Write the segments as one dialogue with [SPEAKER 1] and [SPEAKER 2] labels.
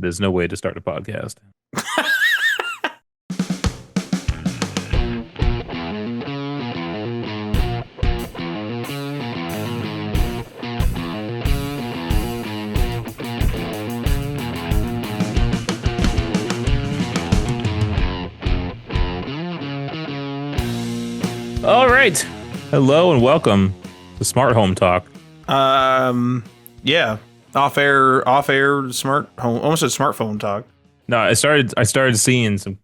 [SPEAKER 1] There's no way to start a podcast. All right. Hello and welcome to Smart Home Talk.
[SPEAKER 2] Yeah. Off air smart home, almost a smartphone talk.
[SPEAKER 1] No, I started seeing some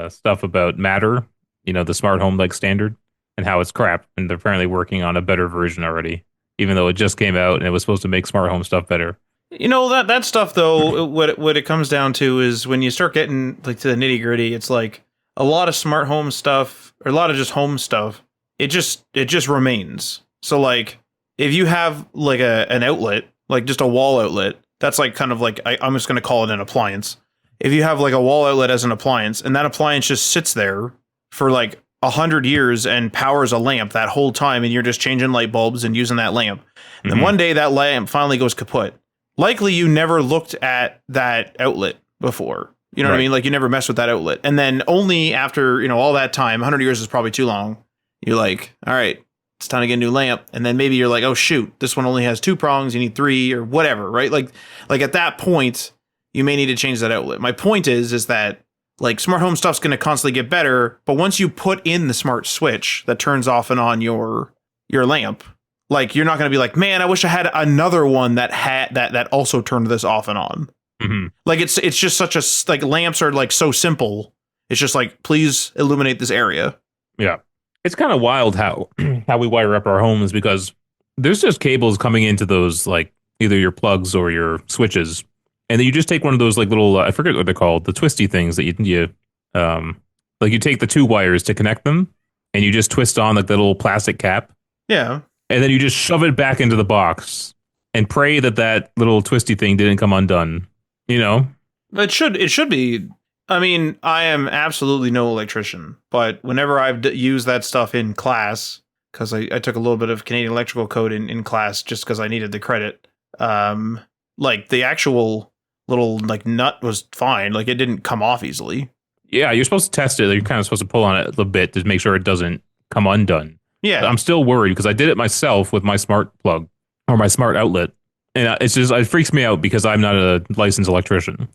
[SPEAKER 1] stuff about Matter, the smart home like standard, and how it's crap, and they're apparently working on a better version already, even though it just came out and it was supposed to make smart home stuff better.
[SPEAKER 2] You know, that stuff though, what it comes down to is when you start getting like to the nitty gritty, it's like a lot of smart home stuff or a lot of just home stuff. It just remains. So like if you have like an outlet, like just a wall outlet, that's like kind of like I'm just going to call it an appliance. If you have like a wall outlet as an appliance and that appliance just sits there for like 100 years and powers a lamp that whole time and you're just changing light bulbs and using that lamp. And then one day that lamp finally goes kaput. Likely you never looked at that outlet before. You know what I mean? Like you never messed with that outlet. And then only after, all that time, 100 years is probably too long. You're like, all right, it's time to get a new lamp. And then maybe you're like, oh shoot, this one only has 2 prongs. You need 3 or whatever, right? Like at that point, you may need to change that outlet. My point is that like smart home stuff's going to constantly get better. But once you put in the smart switch that turns off and on your lamp, like you're not going to be like, man, I wish I had another one that had that also turned this off and on. Mm-hmm. Like it's just such a like lamps are like so simple. It's just like, please illuminate this area.
[SPEAKER 1] Yeah. It's kind of wild how we wire up our homes because there's just cables coming into those like either your plugs or your switches, and then you just take one of those like little I forget what they're called, the twisty things that you like you take the 2 wires to connect them, and you just twist on like the little plastic cap.
[SPEAKER 2] Yeah,
[SPEAKER 1] and then you just shove it back into the box and pray that little twisty thing didn't come undone.
[SPEAKER 2] It should be. I mean, I am absolutely no electrician, but whenever I've used that stuff in class, because I took a little bit of Canadian electrical code in class just because I needed the credit, like the actual little like nut was fine. Like it didn't come off easily.
[SPEAKER 1] Yeah, you're supposed to test it. You're kind of supposed to pull on it a little bit to make sure it doesn't come undone.
[SPEAKER 2] Yeah.
[SPEAKER 1] But I'm still worried because I did it myself with my smart plug or my smart outlet. And it freaks me out because I'm not a licensed electrician,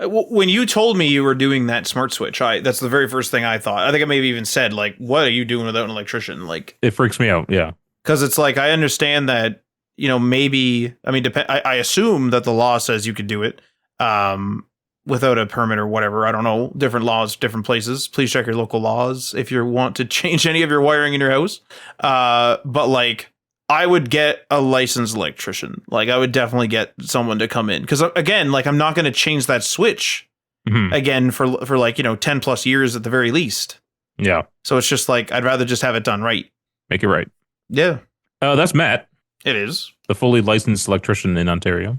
[SPEAKER 2] When you told me you were doing that smart switch, that's the very first thing I thought. I think I maybe even said, like, what are you doing without an electrician? Like,
[SPEAKER 1] it freaks me out, yeah.
[SPEAKER 2] Because it's like, I understand that, maybe, I mean, I assume that the law says you could do it without a permit or whatever. I don't know. Different laws, different places. Please check your local laws if you want to change any of your wiring in your house. But like, I would get a licensed electrician. Like I would definitely get someone to come in. Because again, like I'm not going to change that switch again for like, 10 plus years at the very least.
[SPEAKER 1] Yeah.
[SPEAKER 2] So it's just like, I'd rather just have it done right.
[SPEAKER 1] Make it right.
[SPEAKER 2] Yeah.
[SPEAKER 1] That's Matt.
[SPEAKER 2] It is.
[SPEAKER 1] The fully licensed electrician in Ontario.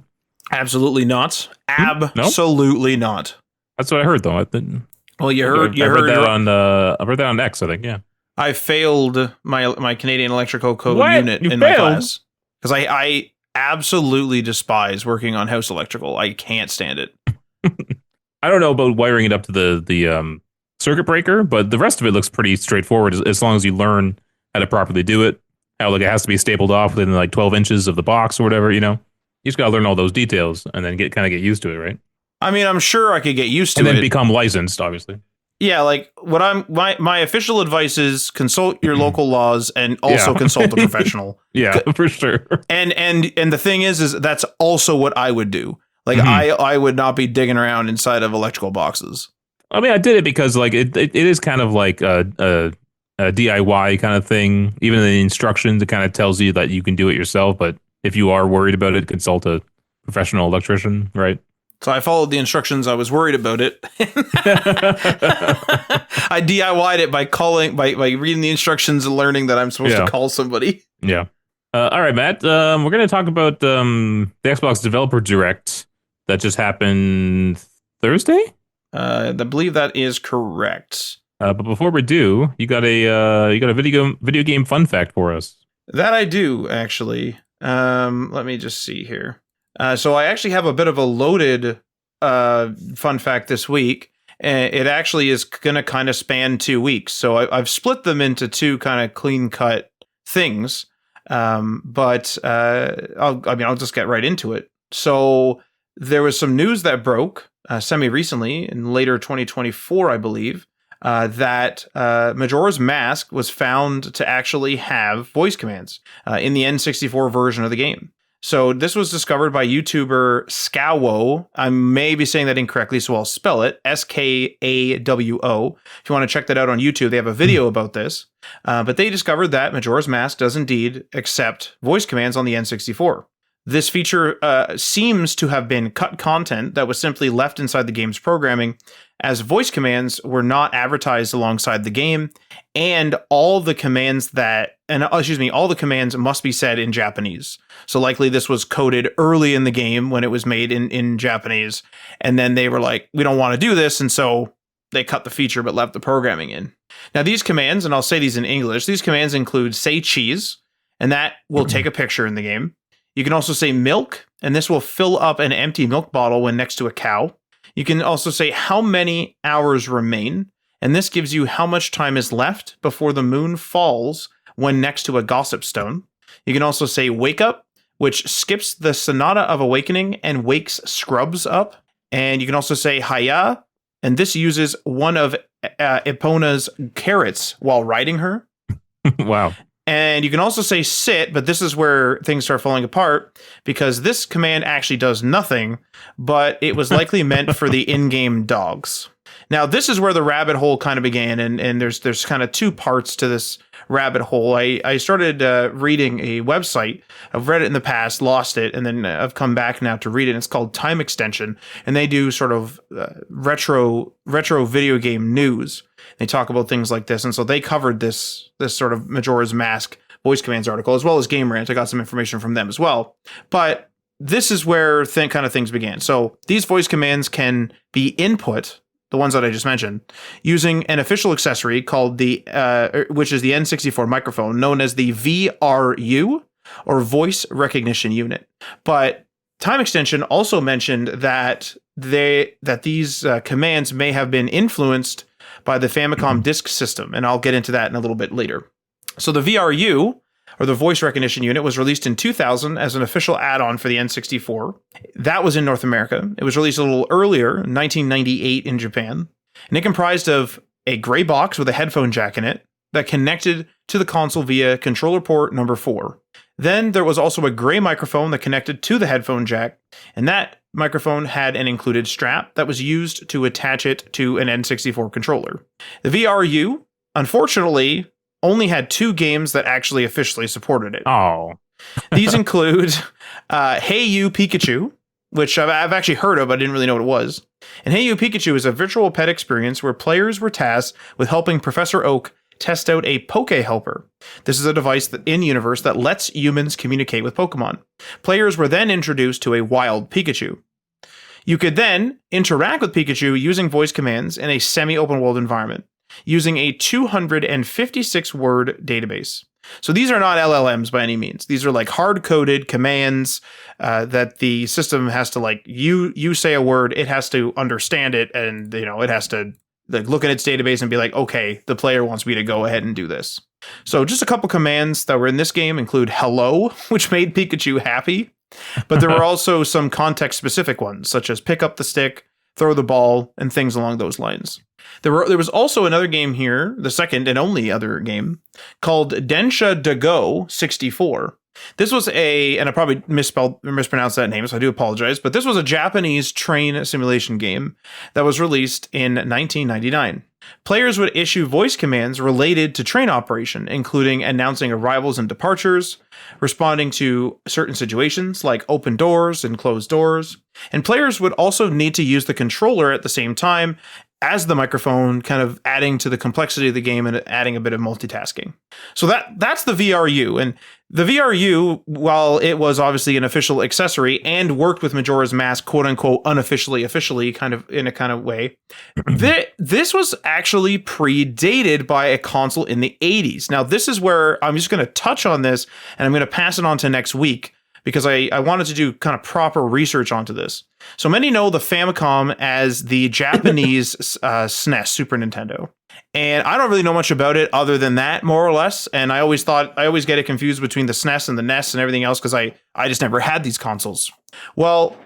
[SPEAKER 2] Absolutely not. Absolutely not.
[SPEAKER 1] That's what I heard though.
[SPEAKER 2] Well, you heard
[SPEAKER 1] I heard that on X, I think. Yeah.
[SPEAKER 2] I failed my Canadian electrical code unit
[SPEAKER 1] in
[SPEAKER 2] my class because I absolutely despise working on house electrical. I can't stand it.
[SPEAKER 1] I don't know about wiring it up to the circuit breaker, but the rest of it looks pretty straightforward as long as you learn how to properly do it. How like it has to be stapled off within like 12 inches of the box or whatever. You just gotta learn all those details and then get used to it, right?
[SPEAKER 2] I mean, I'm sure I could get used to
[SPEAKER 1] it and then
[SPEAKER 2] it.
[SPEAKER 1] Become licensed, obviously.
[SPEAKER 2] Yeah, like what my official advice is consult your local laws and also consult a professional.
[SPEAKER 1] Yeah, for sure.
[SPEAKER 2] And the thing is that's also what I would do. Like I would not be digging around inside of electrical boxes.
[SPEAKER 1] I mean, I did it because like it is kind of like a DIY kind of thing. Even in the instructions, it kind of tells you that you can do it yourself. But if you are worried about it, consult a professional electrician, right?
[SPEAKER 2] So I followed the instructions. I was worried about it. I DIY'd it by reading the instructions and learning that I'm supposed to call somebody.
[SPEAKER 1] Yeah. All right, Matt. We're going to talk about the Xbox Developer Direct that just happened Thursday.
[SPEAKER 2] I believe that is correct.
[SPEAKER 1] But before we do, you got a video game fun fact for us.
[SPEAKER 2] That I do actually. Let me just see here. So I actually have a bit of a loaded fun fact this week. It actually is going to kind of span 2 weeks. So I've split them into two kind of clean cut things. But I'll just get right into it. So there was some news that broke semi recently in later 2024, I believe, that Majora's Mask was found to actually have voice commands in the N64 version of the game. So this was discovered by YouTuber Skawo. I may be saying that incorrectly, so I'll spell it Skawo. If you want to check that out on YouTube, they have a video about this. But they discovered that Majora's Mask does indeed accept voice commands on the N64. This feature seems to have been cut content that was simply left inside the game's programming, as voice commands were not advertised alongside the game, and all the commands must be said in Japanese. So likely this was coded early in the game when it was made in Japanese, and then they were like, we don't want to do this, and so they cut the feature but left the programming in. Now these commands, and I'll say these in English, these commands include say cheese, and that will take a picture in the game. You can also say milk, and this will fill up an empty milk bottle when next to a cow. You can also say how many hours remain, and this gives you how much time is left before the moon falls when next to a gossip stone. You can also say wake up, which skips the Sonata of Awakening and wakes Scrubs up. And you can also say Haya, and this uses one of Epona's carrots while riding her.
[SPEAKER 1] Wow.
[SPEAKER 2] And you can also say sit, but this is where things start falling apart because this command actually does nothing, but it was likely meant for the in-game dogs. Now, this is where the rabbit hole kind of began, and there's kind of two parts to this rabbit hole. I started reading a website. I've read it in the past, lost it, and then I've come back now to read it. It's called Time Extension, and they do sort of retro video game news. They talk about things like this, and so they covered this sort of Majora's Mask voice commands article, as well as Game Rant. I got some information from them as well. But this is where kind of things began. So these voice commands can be input, the ones that I just mentioned, using an official accessory called which is the N64 microphone, known as the VRU, or Voice Recognition Unit. But Time Extension also mentioned that these commands may have been influenced by the Famicom Disk System, and I'll get into that in a little bit later. So the VRU, or the Voice Recognition Unit, was released in 2000 as an official add-on for the N64. That was in North America. It was released a little earlier, in 1998 in Japan, and it comprised of a gray box with a headphone jack in it that connected to the console via controller port number 4. Then there was also a gray microphone that connected to the headphone jack, and that microphone had an included strap that was used to attach it to an N64 controller. The VRU, unfortunately, only had 2 games that actually officially supported it.
[SPEAKER 1] Oh.
[SPEAKER 2] These include Hey You Pikachu, which I've actually heard of, but I didn't really know what it was. And Hey You Pikachu is a virtual pet experience where players were tasked with helping Professor Oak test out a Poke Helper. This is a device in-universe that lets humans communicate with Pokemon. Players were then introduced to a wild Pikachu. You could then interact with Pikachu using voice commands in a semi-open world environment, using a 256-word database. So these are not LLMs by any means. These are like hard-coded commands that the system has to, like, you say a word, it has to understand it, and it has to look at its database and be like, okay, the player wants me to go ahead and do this. So just a couple commands that were in this game include hello, which made Pikachu happy. But there were also some context-specific ones, such as pick up the stick, throw the ball, and things along those lines. There was also another game here, the second and only other game, called Densha Dago 64. This was and I probably mispronounced that name, so I do apologize, but this was a Japanese train simulation game that was released in 1999. Players would issue voice commands related to train operation, including announcing arrivals and departures, responding to certain situations like open doors and closed doors, and players would also need to use the controller at the same time as the microphone, kind of adding to the complexity of the game and adding a bit of multitasking. So that's the VRU. And the VRU, while it was obviously an official accessory and worked with Majora's Mask, quote unquote, officially, kind of in a kind of way, this was actually predated by a console in the 80s. Now, this is where I'm just going to touch on this and I'm going to pass it on to next week, because I wanted to do kind of proper research onto this. So many know the Famicom as the Japanese SNES, Super Nintendo. And I don't really know much about it other than that, more or less. And I always get it confused between the SNES and the NES and everything else because I just never had these consoles. Well,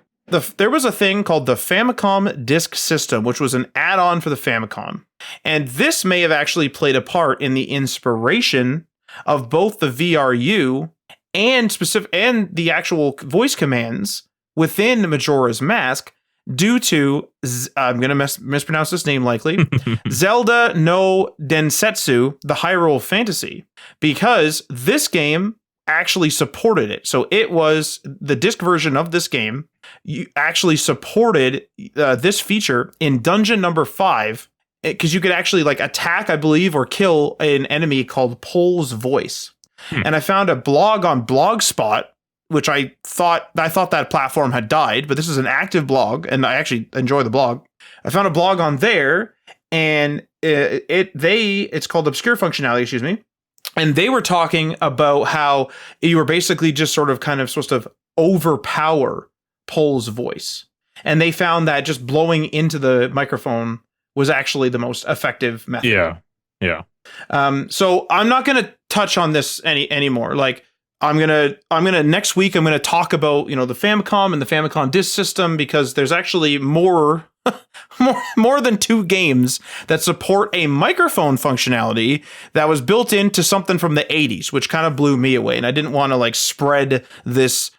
[SPEAKER 2] there was a thing called the Famicom Disk System, which was an add-on for the Famicom. And this may have actually played a part in the inspiration of both the VRU and the actual voice commands within Majora's Mask due to, I'm going to mispronounce this name likely, Zelda no Densetsu, the Hyrule Fantasy, because this game actually supported it. So it was the disc version of this game. You actually supported this feature in dungeon number 5 because you could actually like attack, I believe, or kill an enemy called Pole's Voice. And I found a blog on Blogspot, which I thought that platform had died, but this is an active blog, and I actually enjoy the blog. I found a blog on there, and it's called Obscure Functionality, excuse me. And they were talking about how you were basically just sort of kind of supposed to overpower Pole's voice. And they found that just blowing into the microphone was actually the most effective method.
[SPEAKER 1] Yeah. Yeah.
[SPEAKER 2] So I'm not going to touch on this anymore. Like I'm going to next week, I'm going to talk about, the Famicom and the Famicom Disk System, because there's actually more than 2 games that support a microphone functionality that was built into something from the 80s, which kind of blew me away. And I didn't want to like spread this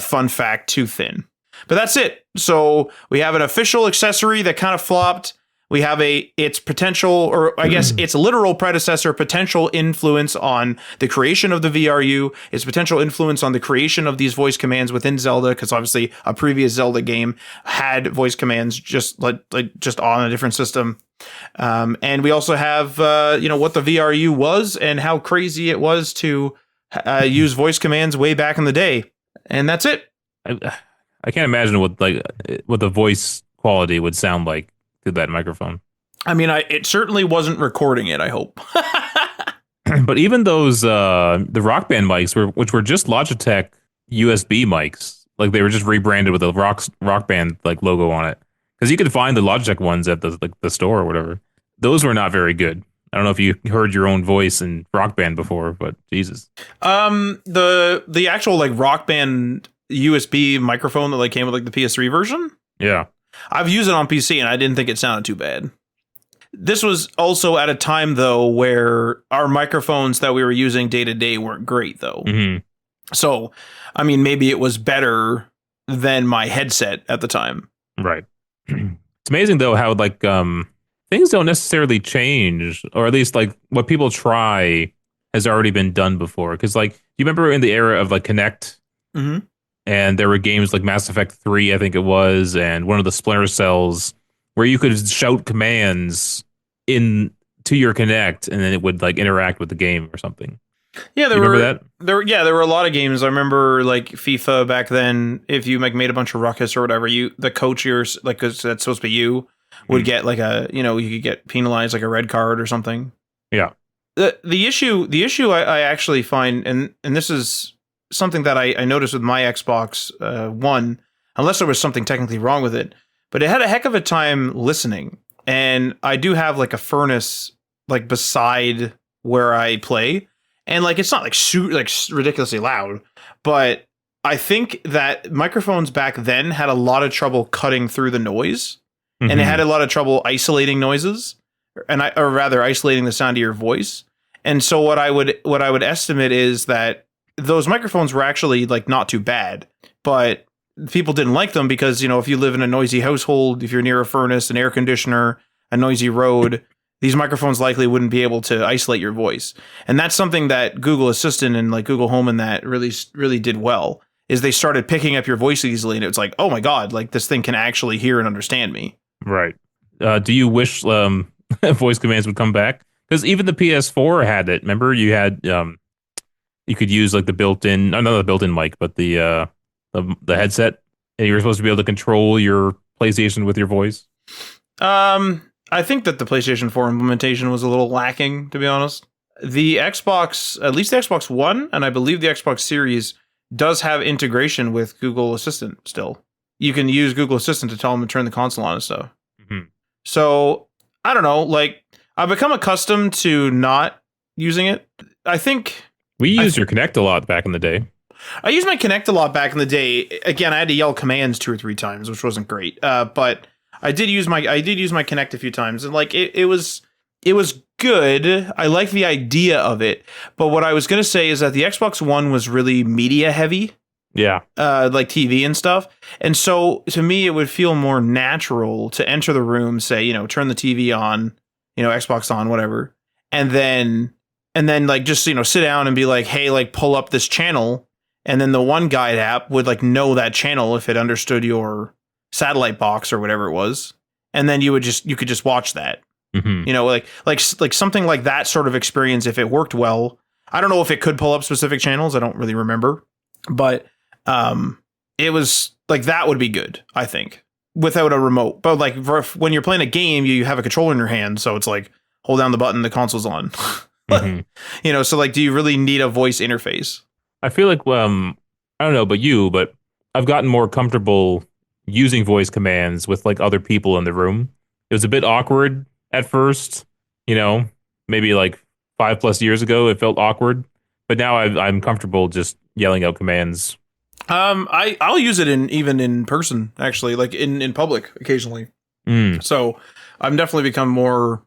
[SPEAKER 2] fun fact too thin. But that's it. So we have an official accessory that kind of flopped. We have its potential, or I guess its literal predecessor, potential influence on the creation of the VRU, its potential influence on the creation of these voice commands within Zelda, because obviously a previous Zelda game had voice commands just just on a different system. And we also have, what the VRU was and how crazy it was to use voice commands way back in the day. And that's it.
[SPEAKER 1] I can't imagine what the voice quality would sound like through that microphone.
[SPEAKER 2] I mean, it certainly wasn't recording it, I hope.
[SPEAKER 1] But even those the Rock Band mics which were just Logitech USB mics, like they were just rebranded with a Rock Band like logo on it, because you could find the Logitech ones at the store or whatever. Those were not very good. I don't know if you heard your own voice in Rock Band before, but Jesus.
[SPEAKER 2] The actual like Rock Band USB microphone that like came with like the PS3 version.
[SPEAKER 1] Yeah.
[SPEAKER 2] I've used it on PC and I didn't think it sounded too bad. This was also at a time, though, where our microphones that we were using day to day weren't great, though.
[SPEAKER 1] Mm-hmm.
[SPEAKER 2] So, I mean, maybe it was better than my headset at the time.
[SPEAKER 1] Right. It's amazing, though, how like things don't necessarily change, or at least like what people try has already been done before. Because like, you remember in the era of like Kinect?
[SPEAKER 2] Mm-hmm.
[SPEAKER 1] And there were games like Mass Effect 3, I think it was, and one of the Splinter Cells where you could shout commands to your Kinect and then it would like interact with the game or something.
[SPEAKER 2] Yeah,
[SPEAKER 1] there were
[SPEAKER 2] a lot of games. I remember like FIFA back then. If you like made a bunch of ruckus or whatever, the coach yours, like, 'cause that's supposed to be you, would get like you could get penalized like a red card or something.
[SPEAKER 1] Yeah.
[SPEAKER 2] The issue I actually find, and this is something that I noticed with my Xbox One, unless there was something technically wrong with it, but it had a heck of a time listening. And I do have like a furnace like beside where I play, and like it's not like ridiculously loud, but I think that microphones back then had a lot of trouble cutting through the noise, and it had a lot of trouble isolating noises, or rather isolating the sound of your voice. And so what I would estimate is that those microphones were actually like not too bad, but people didn't like them because, if you live in a noisy household, if you're near a furnace, an air conditioner, a noisy road, these microphones likely wouldn't be able to isolate your voice. And that's something that Google Assistant and like Google Home and that really did well, is they started picking up your voice easily. And it's like, oh my God, like this thing can actually hear and understand me.
[SPEAKER 1] Right. Do you wish voice commands would come back? Because even the PS4 had it. Remember, you had you could use like the built-in, not the built-in mic, but the headset, and you were supposed to be able to control your PlayStation with your voice.
[SPEAKER 2] I think that the PlayStation 4 implementation was a little lacking, to be honest. The Xbox, at least the Xbox One, and I believe the Xbox Series, does have integration with Google Assistant still. You can use Google Assistant to tell them to turn the console on and stuff.
[SPEAKER 1] Mhm.
[SPEAKER 2] So I don't know. Like I've become accustomed to not using it. I think
[SPEAKER 1] We used your Connect a lot back in the day.
[SPEAKER 2] I used my Connect a lot back in the day. Again, I had to yell commands 2 or 3 times, which wasn't great. But I did use my Connect a few times, and like it was good. I like the idea of it. But what I was gonna say is that the Xbox One was really media heavy.
[SPEAKER 1] Yeah.
[SPEAKER 2] Like TV and stuff. And so to me, it would feel more natural to enter the room, say, turn the TV on, Xbox on, whatever. And then like, just, sit down and be like, hey, like pull up this channel. And then the One Guide app would like know that channel if it understood your satellite box or whatever it was. And then you could just watch that,
[SPEAKER 1] Mm-hmm.
[SPEAKER 2] like something like that sort of experience. If it worked well, I don't know if it could pull up specific channels. I don't really remember, but it was like that would be good, I think, without a remote. But like when you're playing a game, you have a controller in your hand, so it's like hold down the button, the console's on.
[SPEAKER 1] Mm-hmm.
[SPEAKER 2] So like, do you really need a voice interface?
[SPEAKER 1] I feel like I don't know about but I've gotten more comfortable using voice commands with like other people in the room. It was a bit awkward at first, maybe like 5+ years ago it felt awkward, but now I'm comfortable just yelling out commands.
[SPEAKER 2] I'll use it even in person, actually, like in public occasionally. So I've definitely become more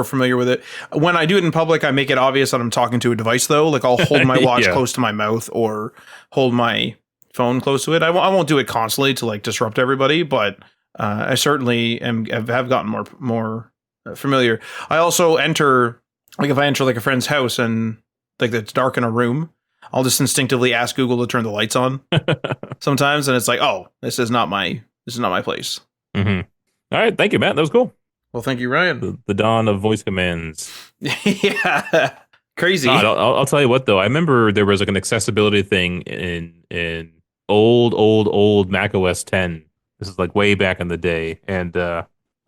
[SPEAKER 2] familiar with it. When I do it in public, I make it obvious that I'm talking to a device, though. Like I'll hold my watch
[SPEAKER 1] Yeah.
[SPEAKER 2] close to my mouth or hold my phone close to it. I won't do it constantly to like disrupt everybody, but I certainly have gotten more familiar. I also enter, like if I enter like a friend's house and like it's dark in a room, I'll just instinctively ask Google to turn the lights on sometimes, and it's like, oh, this is not my place.
[SPEAKER 1] Mm-hmm. All right, thank you, Matt. That was cool.
[SPEAKER 2] Well, thank you, Ryan.
[SPEAKER 1] The dawn of voice commands.
[SPEAKER 2] Yeah, crazy.
[SPEAKER 1] God, I'll tell you what though. I remember there was like an accessibility thing in old Mac OS 10. This is like way back in the day, and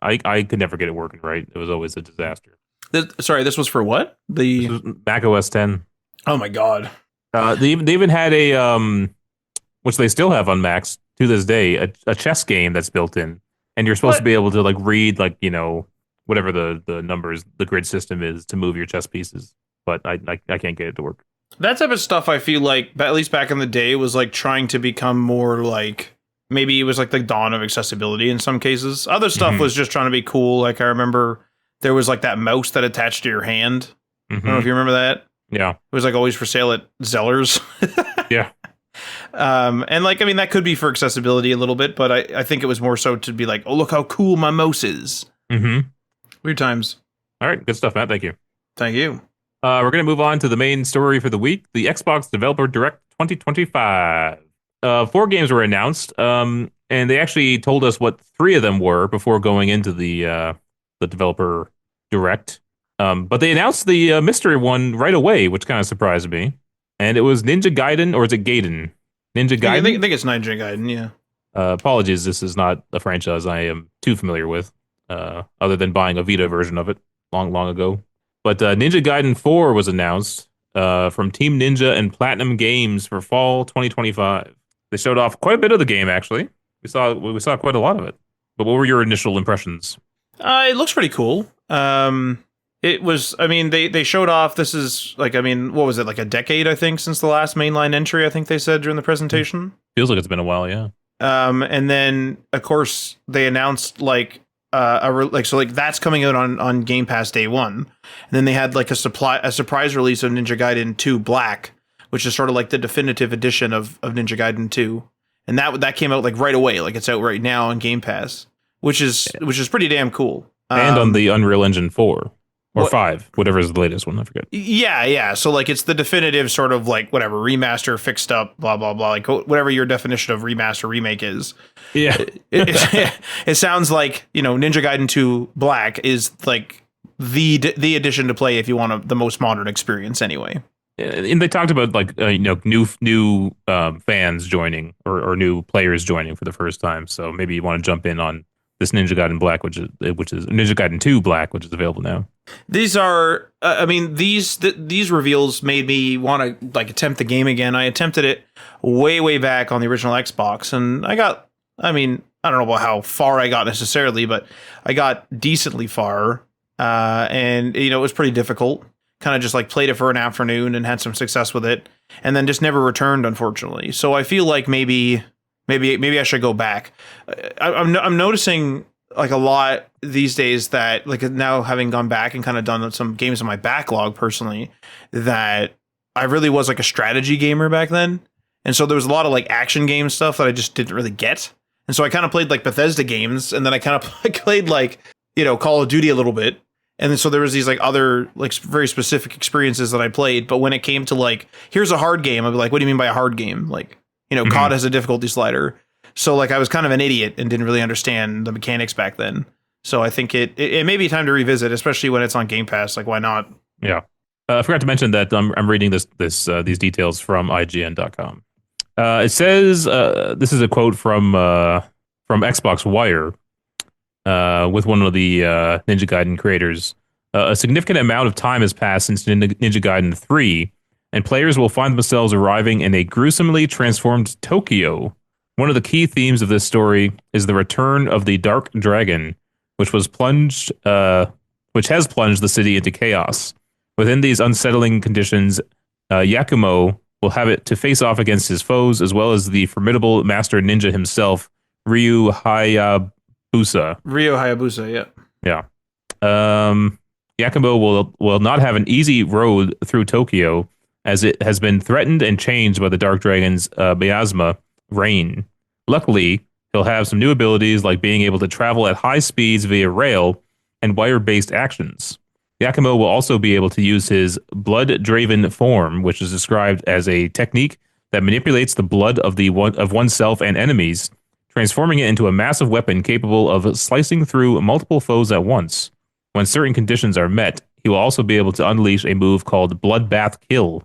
[SPEAKER 1] I could never get it working right. It was always a disaster.
[SPEAKER 2] This was for what?
[SPEAKER 1] This was Mac OS 10.
[SPEAKER 2] Oh my god.
[SPEAKER 1] They even had a which they still have on Macs to this day, a chess game that's built in, and you're supposed to be able to like read like whatever the numbers, the grid system is to move your chess pieces, but I can't get it to work.
[SPEAKER 2] That type of stuff, I feel like, at least back in the day, was like trying to become more like, maybe it was like the dawn of accessibility in some cases. Other stuff was just trying to be cool. Like I remember there was like that mouse that attached to your hand. I don't know if you remember that.
[SPEAKER 1] Yeah.
[SPEAKER 2] It was like always for sale at Zellers.
[SPEAKER 1] Yeah.
[SPEAKER 2] And like, I mean, that could be for accessibility a little bit, but I think it was more so to be like, oh, look how cool my mouse is.
[SPEAKER 1] Mm-hmm.
[SPEAKER 2] Weird times.
[SPEAKER 1] All right. Good stuff, Matt. Thank you.
[SPEAKER 2] Thank you.
[SPEAKER 1] We're going to move on to the main story for the week, the Xbox Developer Direct 2025. 4 games were announced, and they actually told us what 3 of them were before going into the Developer Direct. But they announced the mystery one right away, which kind of surprised me. And it was Ninja Gaiden, or is it Gaiden? Ninja Gaiden?
[SPEAKER 2] I think it's Ninja Gaiden, yeah.
[SPEAKER 1] Apologies, this is not a franchise I am too familiar with, other than buying a Vita version of it long ago. But Ninja Gaiden 4 was announced from Team Ninja and Platinum Games for fall 2025. They showed off quite a bit of the game, actually. We saw quite a lot of it. But what were your initial impressions?
[SPEAKER 2] It looks pretty cool. It was, I mean, they showed off, this is like, I mean, what was it, like a decade, I think, since the last mainline entry, I think they said during the presentation.
[SPEAKER 1] Feels like it's been a while, yeah.
[SPEAKER 2] And then, of course, they announced like so like that's coming out on Game Pass day one. And then they had like a surprise release of Ninja Gaiden 2 Black, which is sort of like the definitive edition of Ninja Gaiden 2. And that came out like right away, like it's out right now on Game Pass, which is pretty damn cool.
[SPEAKER 1] And on the Unreal Engine 4 or 5, whatever is the latest one, I forget.
[SPEAKER 2] Yeah. So like it's the definitive sort of like whatever remaster, fixed up, blah blah blah, like whatever your definition of remaster remake is.
[SPEAKER 1] Yeah.
[SPEAKER 2] It sounds like, Ninja Gaiden 2 Black is like the edition to play if you want the most modern experience anyway.
[SPEAKER 1] And they talked about like new fans joining or new players joining for the first time. So maybe you want to jump in on this Ninja Gaiden Black, which is Ninja Gaiden 2 Black, which is available now.
[SPEAKER 2] These are, I mean, these reveals made me want to like attempt the game again. I attempted it way back on the original Xbox, and I got, I mean, I don't know about how far I got necessarily, but I got decently far, and you know, it was pretty difficult. Kind of just like played it for an afternoon and had some success with it, and then just never returned, unfortunately. So I feel like maybe I should go back. I'm noticing like a lot these days that like now having gone back and kind of done some games in my backlog personally, that I really was like a strategy gamer back then. And so there was a lot of like action game stuff that I just didn't really get. And so I kind of played like Bethesda games, and then I kind of played like, you know, Call of Duty a little bit. And then so there was these like other like very specific experiences that I played. But when it came to like, here's a hard game, I'd be like, what do you mean by a hard game? Like, you know, COD has a difficulty slider. So like I was kind of an idiot and didn't really understand the mechanics back then. So I think it may be time to revisit, especially when it's on Game Pass. Like, why not?
[SPEAKER 1] Yeah. I forgot to mention that I'm reading these details from IGN.com. It says, this is a quote from Xbox Wire, with one of the Ninja Gaiden creators. A significant amount of time has passed since Ninja Gaiden 3, and players will find themselves arriving in a gruesomely transformed Tokyo. One of the key themes of this story is the return of the Dark Dragon, which has plunged the city into chaos. Within these unsettling conditions, Yakumo will have it to face off against his foes, as well as the formidable master ninja himself, Ryu Hayabusa. Yeah. Yakumo will not have an easy road through Tokyo, as it has been threatened and changed by the Dark Dragon's miasma reign. Luckily, he'll have some new abilities like being able to travel at high speeds via rail and wire-based actions. Yakumo will also be able to use his blood-draven form, which is described as a technique that manipulates the blood of oneself and enemies, transforming it into a massive weapon capable of slicing through multiple foes at once. When certain conditions are met, he will also be able to unleash a move called Bloodbath Kill,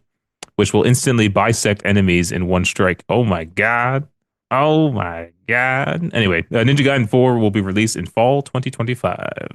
[SPEAKER 1] which will instantly bisect enemies in one strike. Oh my god. Oh my god. Anyway, Ninja Gaiden 4 will be released in fall 2025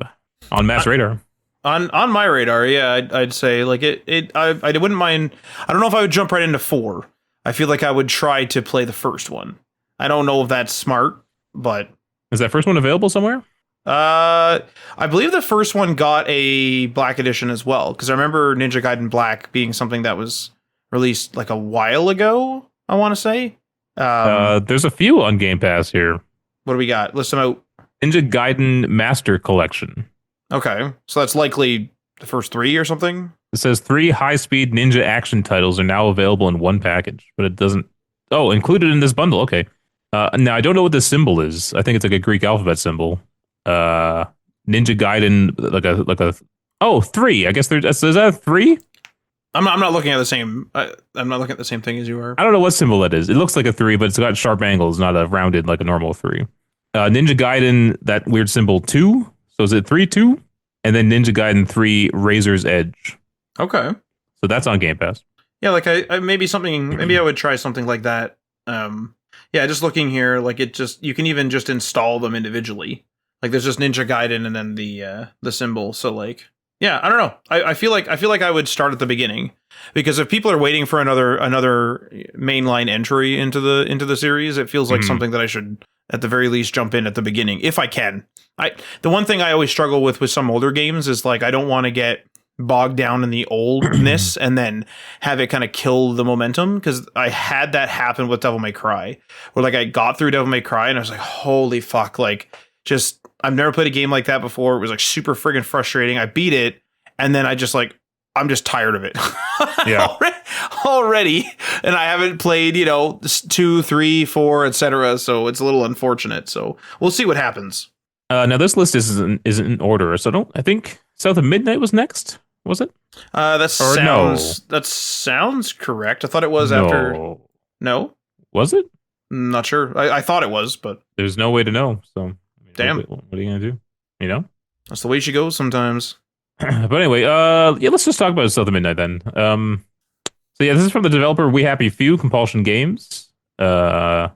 [SPEAKER 1] on Matt's radar.
[SPEAKER 2] On my radar, yeah, I'd say like I wouldn't mind. I don't know if I would jump right into 4. I feel like I would try to play the first one. I don't know if that's smart, but
[SPEAKER 1] is that first one available somewhere?
[SPEAKER 2] I believe the first one got a Black Edition as well, because I remember Ninja Gaiden Black being something that was released like a while ago, I want to say.
[SPEAKER 1] There's a few on Game Pass here.
[SPEAKER 2] What do we got? List them out.
[SPEAKER 1] Ninja Gaiden Master Collection.
[SPEAKER 2] Okay, so that's likely the first 3 or something.
[SPEAKER 1] It says 3 high-speed ninja action titles are now available in one package, but it doesn't. Oh, included in this bundle. Okay. Now I don't know what this symbol is. I think it's like a Greek alphabet symbol. Ninja Gaiden, like a. Oh, 3. I guess is that 3?
[SPEAKER 2] I'm not looking at the same. I'm not looking at the same thing as you are.
[SPEAKER 1] I don't know what symbol that is. It looks like a 3, but it's got sharp angles, not a rounded like a normal 3. Ninja Gaiden, that weird symbol 2. So is it 3-2? And then Ninja Gaiden 3 Razor's Edge.
[SPEAKER 2] Okay.
[SPEAKER 1] So that's on Game Pass.
[SPEAKER 2] Yeah, like I maybe I would try something like that. Yeah, just looking here, like you can even just install them individually. Like there's just Ninja Gaiden and then the symbol. So like, yeah, I don't know. I feel like I would start at the beginning, because if people are waiting for another mainline entry into the series, it feels like something that I should at the very least jump in at the beginning if I can. The one thing I always struggle with some older games is like I don't want to get bogged down in the oldness and then have it kind of kill the momentum, because I had that happen with Devil May Cry, where like I got through Devil May Cry and I was like, holy fuck, like just I've never played a game like that before. It was like super friggin' frustrating. I beat it, and then I just like I'm just tired of it.
[SPEAKER 1] Yeah.
[SPEAKER 2] already, and I haven't played 2, 3, 4, etc. So it's a little unfortunate. So we'll see what happens.
[SPEAKER 1] Now this list isn't in order, so I think South of Midnight was next. Was it?
[SPEAKER 2] That sounds correct. I thought it was after. No,
[SPEAKER 1] was it?
[SPEAKER 2] Not sure. I thought it was, but
[SPEAKER 1] there's no way to know. So
[SPEAKER 2] damn,
[SPEAKER 1] what are you gonna do?
[SPEAKER 2] That's the way she goes sometimes.
[SPEAKER 1] But anyway, yeah, let's just talk about South of Midnight then. So yeah, this is from the developer We Happy Few, Compulsion Games. The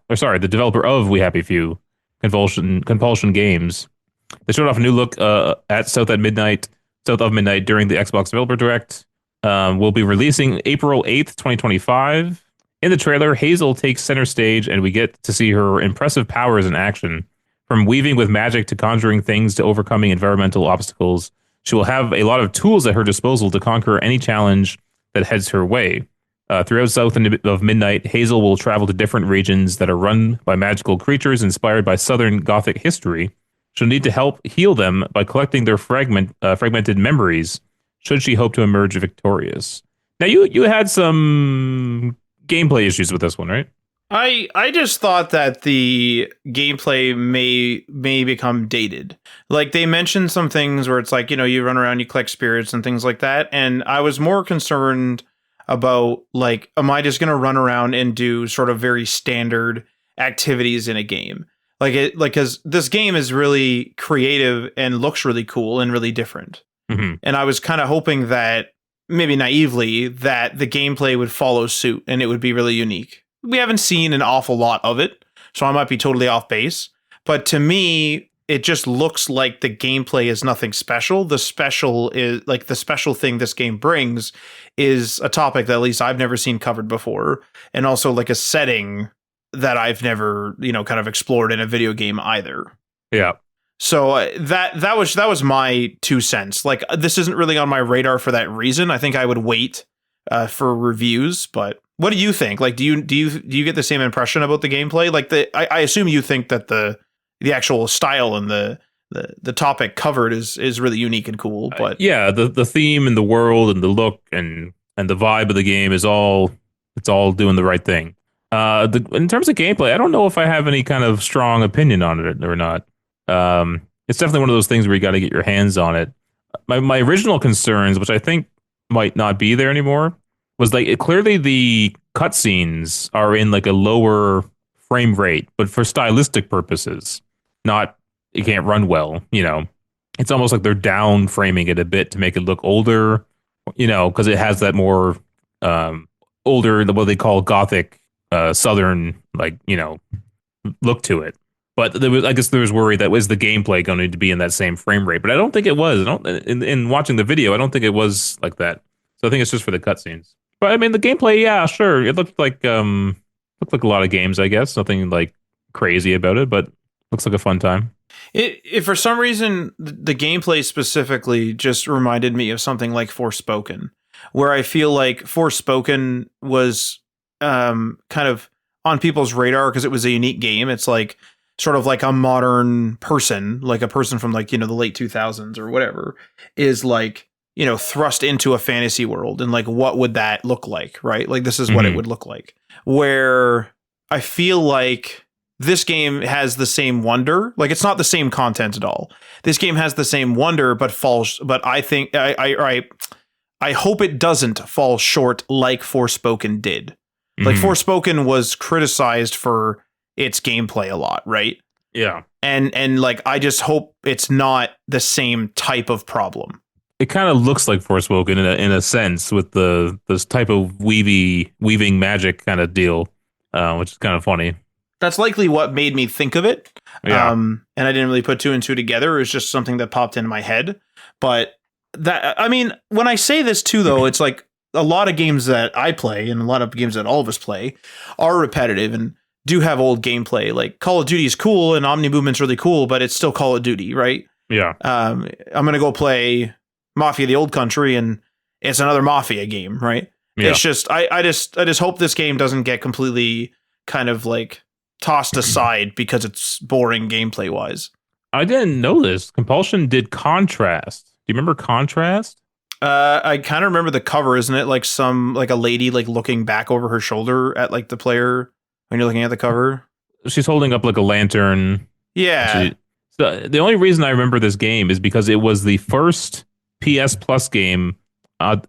[SPEAKER 1] developer of We Happy Few, Compulsion Games. They showed off a new look at South of Midnight during the Xbox Developer Direct. Will be releasing April 8th, 2025. In the trailer, Hazel takes center stage, and we get to see her impressive powers in action. From weaving with magic to conjuring things to overcoming environmental obstacles, she will have a lot of tools at her disposal to conquer any challenge that heads her way. Throughout South of Midnight, Hazel will travel to different regions that are run by magical creatures inspired by Southern Gothic history. She'll need to help heal them by collecting their fragmented memories should she hope to emerge victorious. Now, you had some gameplay issues with this one, right?
[SPEAKER 2] I just thought that the gameplay may become dated. Like they mentioned some things where it's like, you run around, you collect spirits and things like that. And I was more concerned about like, am I just going to run around and do sort of very standard activities in a game? Cause this game is really creative and looks really cool and really different.
[SPEAKER 1] Mm-hmm.
[SPEAKER 2] And I was kind of hoping that maybe naively that the gameplay would follow suit and it would be really unique. We haven't seen an awful lot of it, so I might be totally off base. But to me, it just looks like the gameplay is nothing special. The special thing this game brings is a topic that at least I've never seen covered before, and also like a setting that I've never, kind of explored in a video game either.
[SPEAKER 1] Yeah.
[SPEAKER 2] So that was my 2 cents. Like this isn't really on my radar for that reason. I think I would wait for reviews, but what do you think? Like, do you get the same impression about the gameplay? Like I assume you think that the actual style and the topic covered is really unique and cool. But
[SPEAKER 1] yeah, the theme and the world and the look and the vibe of the game is all doing the right thing. In terms of gameplay, I don't know if I have any kind of strong opinion on it or not. It's definitely one of those things where you got to get your hands on it. My original concerns, which I think might not be there anymore, was like clearly the cutscenes are in like a lower frame rate, but for stylistic purposes, not it can't run well. It's almost like they're down framing it a bit to make it look older. Because it has that more older, what they call Gothic, Southern, look to it. But I guess there was worry that was the gameplay going to be in that same frame rate, but I don't think it was. In watching the video, I don't think it was like that. So I think it's just for the cutscenes. But I mean, the gameplay, yeah, sure, it looked like a lot of games, I guess. Nothing like crazy about it, but looks like a fun time.
[SPEAKER 2] If for some reason the gameplay specifically just reminded me of something like Forspoken, where I feel like Forspoken was kind of on people's radar because it was a unique game. It's like sort of like a modern person, like a person from like, the late 2000s or whatever, is like, thrust into a fantasy world and like, what would that look like? Right. Like this is what it would look like, where I feel like this game has the same wonder. Like it's not the same content at all. This game has the same wonder, but I think I hope it doesn't fall short like Forspoken did. Like Forspoken was criticized for its gameplay a lot, right?
[SPEAKER 1] Yeah.
[SPEAKER 2] And like I just hope it's not the same type of problem.
[SPEAKER 1] It kind of looks like Forspoken in a sense with this type of weaving magic kind of deal, which is kind of funny.
[SPEAKER 2] That's likely what made me think of it.
[SPEAKER 1] Yeah.
[SPEAKER 2] And I didn't really put 2 and 2 together. It was just something that popped into my head. But I mean, when I say this too, though, it's like a lot of games that I play and a lot of games that all of us play are repetitive and do have old gameplay. Like Call of Duty is cool and Omni Movement's really cool, but it's still Call of Duty, right?
[SPEAKER 1] Yeah.
[SPEAKER 2] I'm going to go play Mafia: The Old Country and it's another Mafia game, right? Yeah. It's just I just hope this game doesn't get completely kind of like tossed aside because it's boring gameplay wise.
[SPEAKER 1] I didn't know this. Compulsion did Contrast. Do you remember Contrast?
[SPEAKER 2] I kind of remember the cover. Isn't it like a lady like looking back over her shoulder at like the player when you're looking at the cover?
[SPEAKER 1] She's holding up like a lantern.
[SPEAKER 2] Yeah.
[SPEAKER 1] So the only reason I remember this game is because it was the first PS Plus game at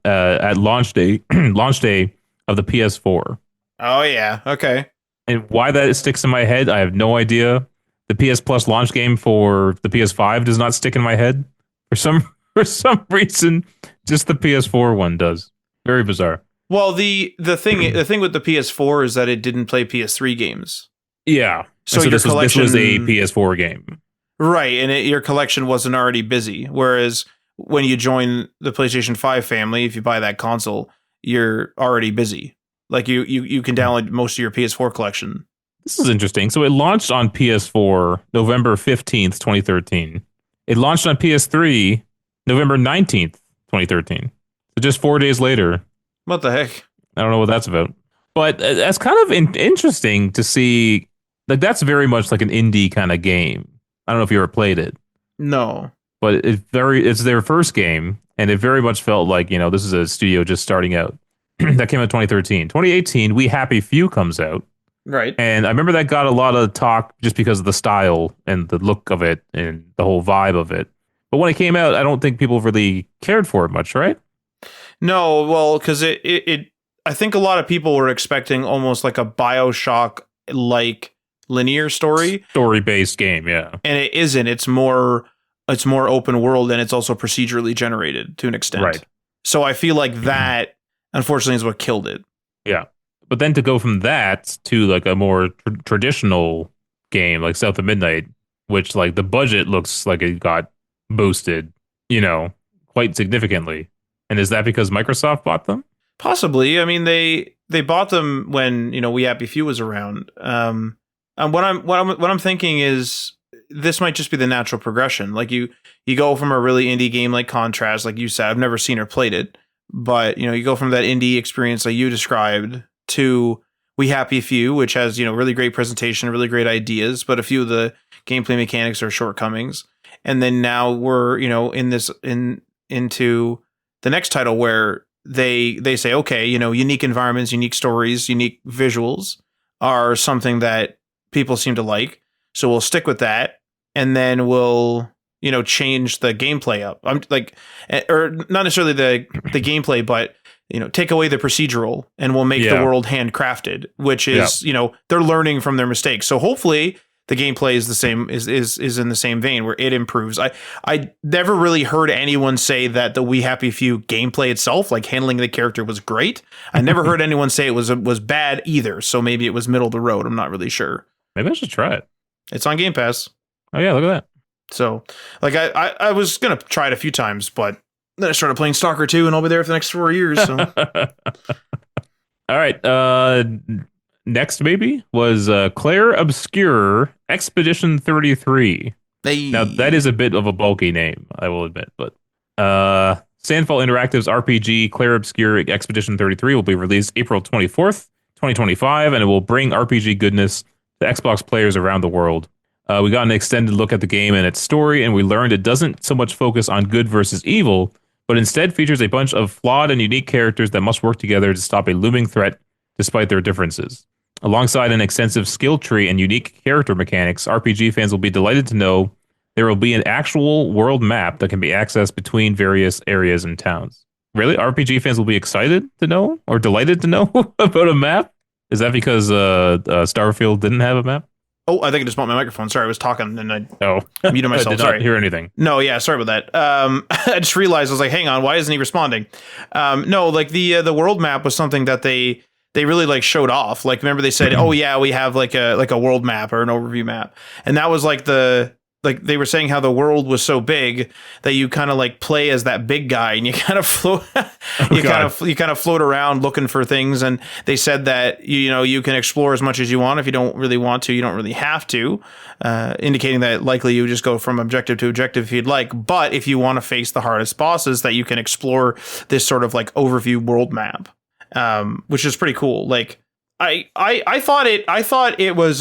[SPEAKER 1] launch day of the PS4.
[SPEAKER 2] Oh yeah. Okay.
[SPEAKER 1] And why that sticks in my head, I have no idea. The PS Plus launch game for the PS5 does not stick in my head for some reason. Just the PS4 one does. Very bizarre.
[SPEAKER 2] Well, the thing with the PS4 is that it didn't play PS3 games.
[SPEAKER 1] Yeah.
[SPEAKER 2] So
[SPEAKER 1] this was a PS4 game.
[SPEAKER 2] Right, and your collection wasn't already busy. Whereas when you join the PlayStation 5 family, if you buy that console, you're already busy. Like you can download most of your PS4 collection.
[SPEAKER 1] This is interesting. So it launched on PS4 November 15th, 2013. It launched on PS3 November 19th, 2013. So just 4 days later.
[SPEAKER 2] What the heck?
[SPEAKER 1] I don't know what that's about. But that's kind of interesting to see. Like, that's very much like an indie kind of game. I don't know if you ever played it,
[SPEAKER 2] No.
[SPEAKER 1] but it's their first game, and it very much felt like, this is a studio just starting out. That came out 2013. 2018, We Happy Few comes out.
[SPEAKER 2] Right.
[SPEAKER 1] And I remember that got a lot of talk just because of the style and the look of it and the whole vibe of it. But when it came out, I don't think people really cared for it much, right?
[SPEAKER 2] No, well, because I think a lot of people were expecting almost like a BioShock like linear
[SPEAKER 1] Story-based game, yeah.
[SPEAKER 2] and it isn't. It's more open world, and it's also procedurally generated to an extent.
[SPEAKER 1] Right.
[SPEAKER 2] So I feel like that, unfortunately, is what killed it.
[SPEAKER 1] Yeah. But then to go from that to like a more traditional game like South of Midnight, which like the budget looks like it got boosted, quite significantly. And is that because Microsoft bought them?
[SPEAKER 2] Possibly. I mean, they bought them when We Happy Few was around. And what I'm thinking is this might just be the natural progression. Like you go from a really indie game like Contrast, like you said. I've never seen or played it, but you go from that indie experience like you described to We Happy Few, which has really great presentation, really great ideas, but a few of the gameplay mechanics are shortcomings. And then now we're into the next title where they say, okay, unique environments, unique stories, unique visuals are something that people seem to like, so we'll stick with that, and then we'll change the gameplay up. I'm like, or not necessarily the gameplay, but take away the procedural, and we'll make the world handcrafted, which is they're learning from their mistakes. So hopefully the gameplay is the same, is in the same vein where it improves. I never really heard anyone say that the We Happy Few gameplay itself, like handling the character, was great. I never heard anyone say it was bad either. So maybe it was middle of the road. I'm not really sure.
[SPEAKER 1] Maybe I should try it.
[SPEAKER 2] It's on Game Pass.
[SPEAKER 1] Oh yeah, look at that.
[SPEAKER 2] So like I was gonna try it a few times, but then I started playing Stalker 2, and I'll be there for the next 4 years. So
[SPEAKER 1] all right. Next maybe was Clair Obscur Expedition 33.
[SPEAKER 2] Hey.
[SPEAKER 1] Now that is a bit of a bulky name, I will admit, but Sandfall Interactive's RPG Clair Obscur Expedition 33 will be released April 24th, 2025, and it will bring RPG goodness to Xbox players around the world. We got an extended look at the game and its story, and we learned it doesn't so much focus on good versus evil, but instead features a bunch of flawed and unique characters that must work together to stop a looming threat despite their differences. Alongside an extensive skill tree and unique character mechanics, RPG fans will be delighted to know there will be an actual world map that can be accessed between various areas and towns. Really? RPG fans will be excited to know or delighted to know about a map? Is that because Starfield didn't have a map?
[SPEAKER 2] Oh, I think I just bumped my microphone. Sorry, I was talking and I muted myself.
[SPEAKER 1] I did not hear anything.
[SPEAKER 2] No, yeah, sorry about that. I just realized, I was like, hang on, why isn't he responding? No, like the world map was something that they really like showed off. Like, remember they said, oh yeah, we have like a world map or an overview map, and that was like they were saying how the world was so big that you kind of like play as that big guy, and you kind of float, you kind of float around looking for things. And they said that you can explore as much as you want. If you don't really want to, you don't really have to, indicating that likely you just go from objective to objective if you'd like. But if you want to face the hardest bosses, that you can explore this sort of like overview world map, which is pretty cool. Like I thought it was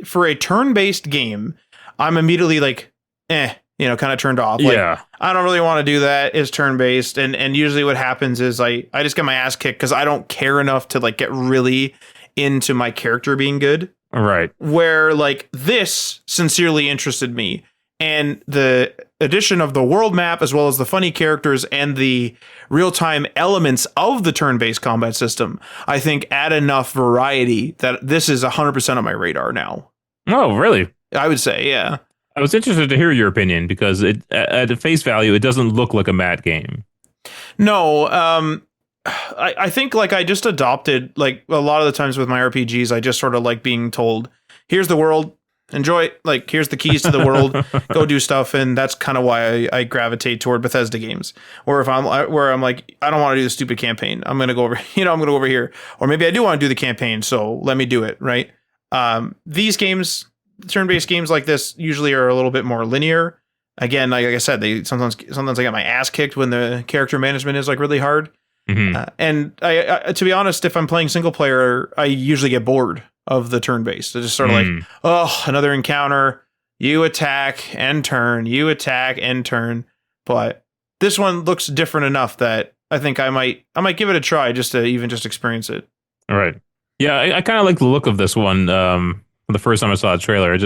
[SPEAKER 2] for a turn-based game. I'm immediately like, kind of turned off. Like,
[SPEAKER 1] yeah.
[SPEAKER 2] I don't really want to do that. It's turn-based. And usually what happens is I just get my ass kicked because I don't care enough to like get really into my character being good.
[SPEAKER 1] Right.
[SPEAKER 2] Where like this sincerely interested me. And the addition of the world map, as well as the funny characters and the real-time elements of the turn-based combat system, I think add enough variety that this is 100% on my radar now.
[SPEAKER 1] Oh, really?
[SPEAKER 2] I would say, yeah.
[SPEAKER 1] I was interested to hear your opinion because at face value, it doesn't look like a Matt game.
[SPEAKER 2] No, I think like I just adopted, like a lot of the times with my RPGs, I just sort of like being told, here's the world, enjoy. Like, here's the keys to the world. Go do stuff, and that's kind of why I gravitate toward Bethesda games. Or if I'm like, I don't want to do the stupid campaign. I'm gonna go over. I'm gonna go over here. Or maybe I do want to do the campaign. So let me do it. Right. These games, turn-based games like this, usually are a little bit more linear. Again, like I said, they sometimes I get my ass kicked when the character management is like really hard.
[SPEAKER 1] Mm-hmm.
[SPEAKER 2] And I, to be honest, if I'm playing single player, I usually get bored of the turn-based. It's just sort of like, oh, another encounter. You attack and turn. You attack and turn. But this one looks different enough that I think I might give it a try just to even just experience it.
[SPEAKER 1] All right. Yeah, I kind of like the look of this one. The first time I saw the trailer,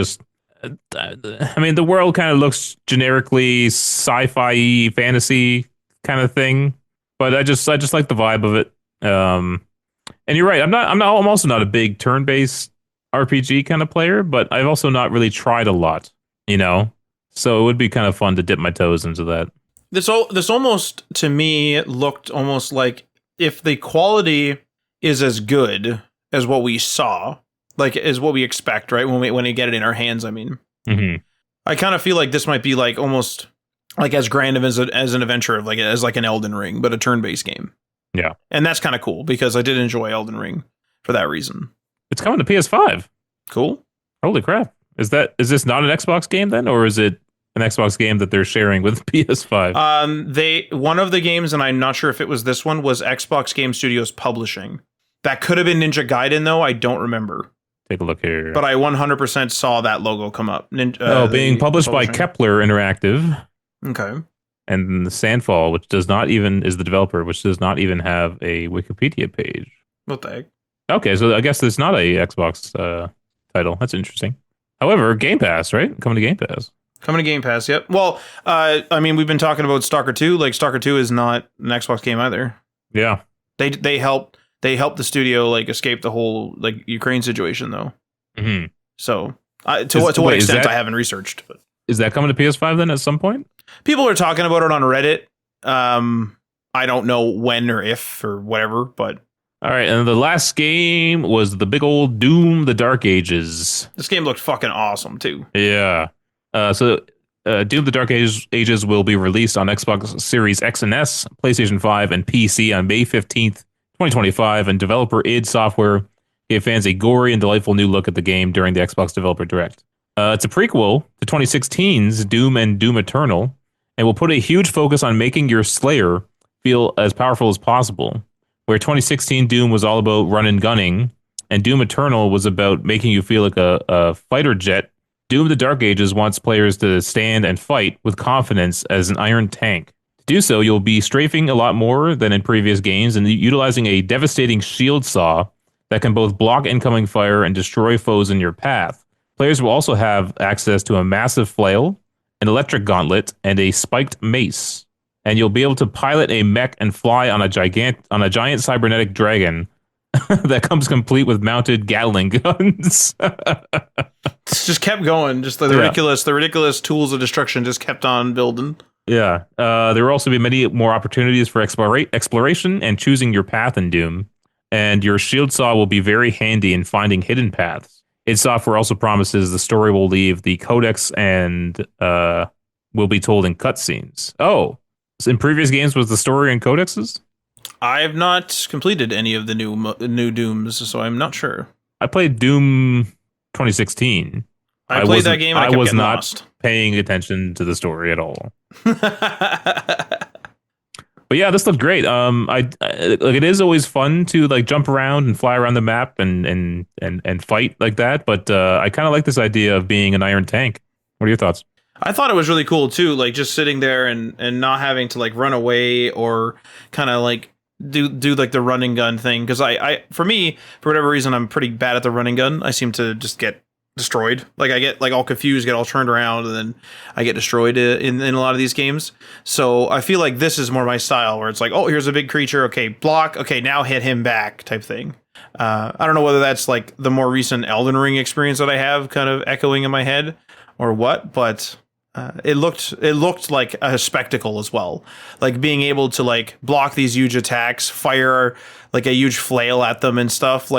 [SPEAKER 1] I mean, the world kind of looks generically sci-fi fantasy kind of thing, but I just like the vibe of it. And you're right. I'm also not a big turn-based RPG kind of player, but I've also not really tried a lot, so it would be kind of fun to dip my toes into that.
[SPEAKER 2] This almost, to me, looked almost like if the quality is as good as what we saw, like as what we expect, right? When we get it in our hands, I mean, I kind of feel like this might be like almost like as grand of as an adventure of as an Elden Ring, but a turn-based game.
[SPEAKER 1] Yeah,
[SPEAKER 2] and that's kind of cool because I did enjoy Elden Ring for that reason.
[SPEAKER 1] It's coming to PS5.
[SPEAKER 2] Cool.
[SPEAKER 1] Holy crap! Is this not an Xbox game then, or is it an Xbox game that they're sharing with PS5?
[SPEAKER 2] One of the games, and I'm not sure if it was this one, was Xbox Game Studios publishing. That could have been Ninja Gaiden, though. I don't remember.
[SPEAKER 1] Take a look here.
[SPEAKER 2] But I 100% saw that logo come up.
[SPEAKER 1] Being published by Kepler Interactive.
[SPEAKER 2] Okay.
[SPEAKER 1] And the Sandfall, which is the developer, which does not even have a Wikipedia page.
[SPEAKER 2] What the heck?
[SPEAKER 1] Okay, so I guess it's not a Xbox title. That's interesting. However, Game Pass, right? Coming to Game Pass.
[SPEAKER 2] Coming to Game Pass, yep. Well, I mean, we've been talking about Stalker 2. Like, Stalker 2 is not an Xbox game either.
[SPEAKER 1] Yeah.
[SPEAKER 2] They helped the studio escape the whole Ukraine situation though.
[SPEAKER 1] Mm-hmm.
[SPEAKER 2] So to what extent I haven't researched. But
[SPEAKER 1] is that coming to PS5 then at some point?
[SPEAKER 2] People are talking about it on Reddit. I don't know when or if or whatever, but
[SPEAKER 1] all right. And the last game was the big old Doom: The Dark Ages.
[SPEAKER 2] This game looked fucking awesome too.
[SPEAKER 1] Yeah. So Doom: The Dark Ages will be released on Xbox Series X and S, PlayStation 5, and PC on May 15th. 2025, and developer id Software gave fans a gory and delightful new look at the game during the Xbox Developer Direct. It's a prequel to 2016's Doom and Doom Eternal, and will put a huge focus on making your Slayer feel as powerful as possible. Where 2016 Doom was all about run and gunning, and Doom Eternal was about making you feel like a fighter jet, Doom: The Dark Ages wants players to stand and fight with confidence as an iron tank. To do so, you'll be strafing a lot more than in previous games and utilizing a devastating shield saw that can both block incoming fire and destroy foes in your path. Players will also have access to a massive flail, an electric gauntlet, and a spiked mace. And you'll be able to pilot a mech and fly on a giant cybernetic dragon that comes complete with mounted Gatling guns.
[SPEAKER 2] It's just kept going. Just the ridiculous tools of destruction just kept on building.
[SPEAKER 1] Yeah. There will also be many more opportunities for exploration and choosing your path in Doom. And your shield saw will be very handy in finding hidden paths. id Software also promises the story will leave the codex and will be told in cutscenes. Oh, so in previous games was the story in codexes?
[SPEAKER 2] I have not completed any of the new Dooms, so I'm not sure.
[SPEAKER 1] I played Doom 2016.
[SPEAKER 2] I played that game and I was not lost.
[SPEAKER 1] Paying attention to the story at all. But yeah, this looked great. It is always fun to jump around and fly around the map and fight like that. But I kind of like this idea of being an iron tank. What are your thoughts?
[SPEAKER 2] I thought it was really cool too, just sitting there and not having to run away or kind of do the running gun thing. Because I for me, for whatever reason, I'm pretty bad at the running gun. I seem to just get destroyed. I get all confused, get all turned around, and then I get destroyed in a lot of these games. So I feel like this is more my style, where it's oh, here's a big creature, okay, block, okay, now hit him back type thing. I don't know whether that's the more recent Elden Ring experience that I have kind of echoing in my head or what, but it looked like a spectacle as well, being able to block these huge attacks, fire a huge flail at them and stuff.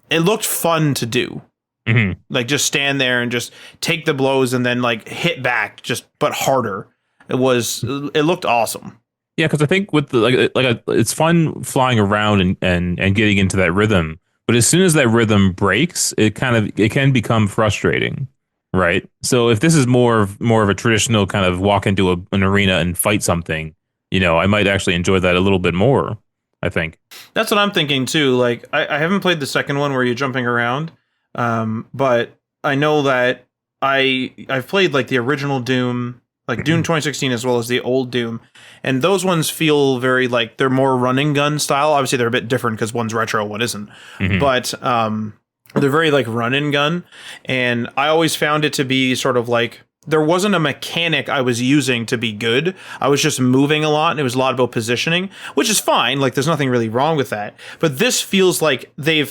[SPEAKER 2] It looked fun to do.
[SPEAKER 1] Hmm.
[SPEAKER 2] Like just stand there and just take the blows and then like hit back, just but harder. It looked awesome.
[SPEAKER 1] Yeah, because I think with the it's fun flying around and getting into that rhythm, but as soon as that rhythm breaks, it can become frustrating, right? So if this is more of a traditional kind of walk into an arena and fight something, I might actually enjoy that a little bit more. I think.
[SPEAKER 2] That's what I'm thinking too. Like I haven't played the second one where you're jumping around, but I know that I've played like the original Doom, like Doom 2016, as well as the old Doom, and those ones feel very like they're more running gun style. Obviously, they're a bit different because one's retro, one isn't,
[SPEAKER 1] Hmm.
[SPEAKER 2] but they're very like run and gun, and I always found it to be sort of like there wasn't a mechanic I was using to be good. I was just moving a lot, and it was a lot about positioning, which is fine. Like, there's nothing really wrong with that. But this feels like they're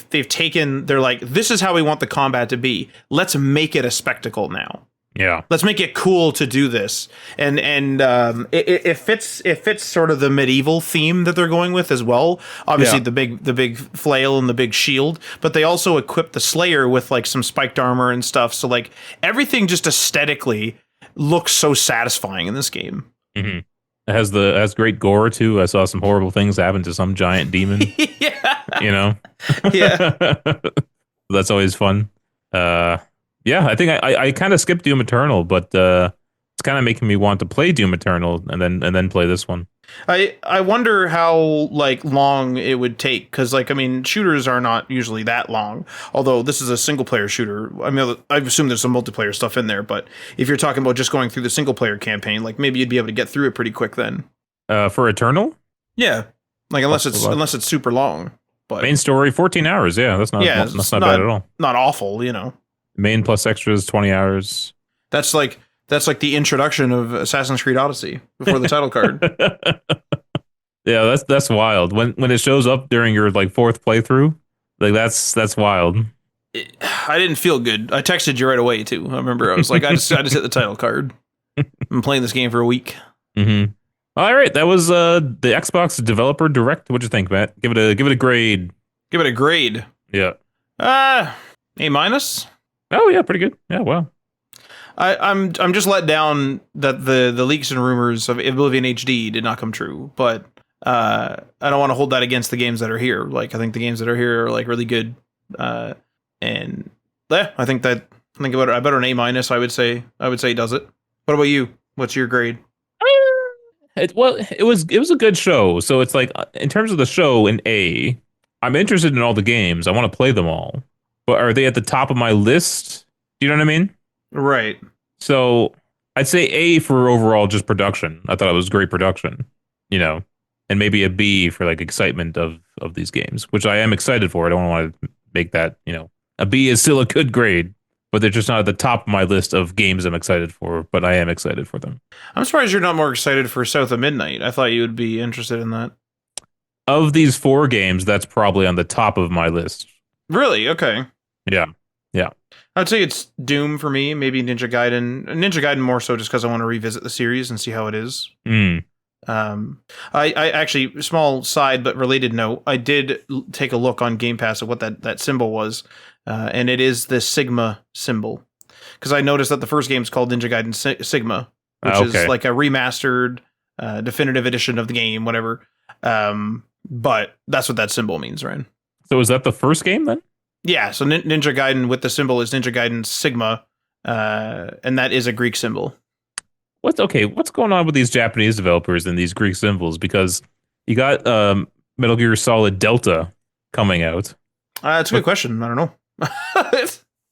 [SPEAKER 2] like, this is how we want the combat to be. Let's make it a spectacle now.
[SPEAKER 1] Yeah.
[SPEAKER 2] Let's make it cool to do this, and it fits sort of the medieval theme that they're going with as well. Obviously,
[SPEAKER 1] Yeah.
[SPEAKER 2] the big flail and the big shield, but they also equip the Slayer with like some spiked armor and stuff. So like everything just aesthetically looks so satisfying in this game.
[SPEAKER 1] Hmm. It has great gore too. I saw some horrible things happen to some giant demon.
[SPEAKER 2] Yeah,
[SPEAKER 1] You know,
[SPEAKER 2] yeah.
[SPEAKER 1] that's always fun. Yeah, I think I kind of skipped Doom Eternal, but it's kind of making me want to play Doom Eternal and then play this one.
[SPEAKER 2] I wonder how like long it would take, because like I mean shooters are not usually that long, although this is a single player shooter. I mean I assume there's some multiplayer stuff in there, but if you're talking about just going through the single player campaign, like maybe you'd be able to get through it pretty quick then.
[SPEAKER 1] For Eternal,
[SPEAKER 2] Yeah, like unless
[SPEAKER 1] What's the-
[SPEAKER 2] it's super long, but
[SPEAKER 1] main story 14 hours. Yeah,
[SPEAKER 2] yeah,
[SPEAKER 1] that's
[SPEAKER 2] it's
[SPEAKER 1] not bad at all.
[SPEAKER 2] not awful, you know.
[SPEAKER 1] Main plus extras 20 hours.
[SPEAKER 2] That's like the introduction of Assassin's Creed Odyssey before the title card.
[SPEAKER 1] Yeah, that's wild. When it shows up during your like fourth playthrough, like that's wild.
[SPEAKER 2] I didn't feel good. I texted you right away too. I remember I was like, I just hit the title card. I'm playing this game for a week.
[SPEAKER 1] Hmm. All right, that was the Xbox Developer Direct. What'd you think, Matt? Give it a grade.
[SPEAKER 2] Give it a grade.
[SPEAKER 1] Yeah.
[SPEAKER 2] A minus.
[SPEAKER 1] Oh yeah, pretty good. Yeah, wow.
[SPEAKER 2] I'm just let down that the leaks and rumors of Oblivion HD did not come true, but I don't want to hold that against the games that are here. Like I think the games that are here are like really good, and yeah, I think about it. I better an A minus. I would say it does it. What about you? What's your grade?
[SPEAKER 1] It was a good show. So it's like in terms of the show, an A. I'm interested in all the games. I want to play them all, but are they at the top of my list? Do you know what I mean?
[SPEAKER 2] Right.
[SPEAKER 1] So I'd say A for overall just production. I thought it was great production, you know, and maybe a B for like excitement of these games, which I am excited for. I don't want to make that, a B is still a good grade, but they're just not at the top of my list of games I'm excited for, but I am excited for them.
[SPEAKER 2] I'm surprised you're not more excited for South of Midnight. I thought you would be interested in that.
[SPEAKER 1] Of these four games, that's probably on the top of my list.
[SPEAKER 2] Really? Okay.
[SPEAKER 1] Yeah. Yeah.
[SPEAKER 2] I'd say it's Doom for me, maybe Ninja Gaiden. Ninja Gaiden more so just because I want to revisit the series and see how it is.
[SPEAKER 1] Mm.
[SPEAKER 2] I actually, small side but related note, I did take a look on Game Pass at what that symbol was, and it is the Sigma symbol. Because I noticed that the first game is called Ninja Gaiden Sigma, which is like a remastered, definitive edition of the game, whatever. But that's what that symbol means, right?
[SPEAKER 1] So is that the first game then?
[SPEAKER 2] Yeah, so Ninja Gaiden with the symbol is Ninja Gaiden Sigma, and that is a Greek symbol.
[SPEAKER 1] What's going on with these Japanese developers and these Greek symbols? Because you got Metal Gear Solid Delta coming out.
[SPEAKER 2] That's a good question. I don't know.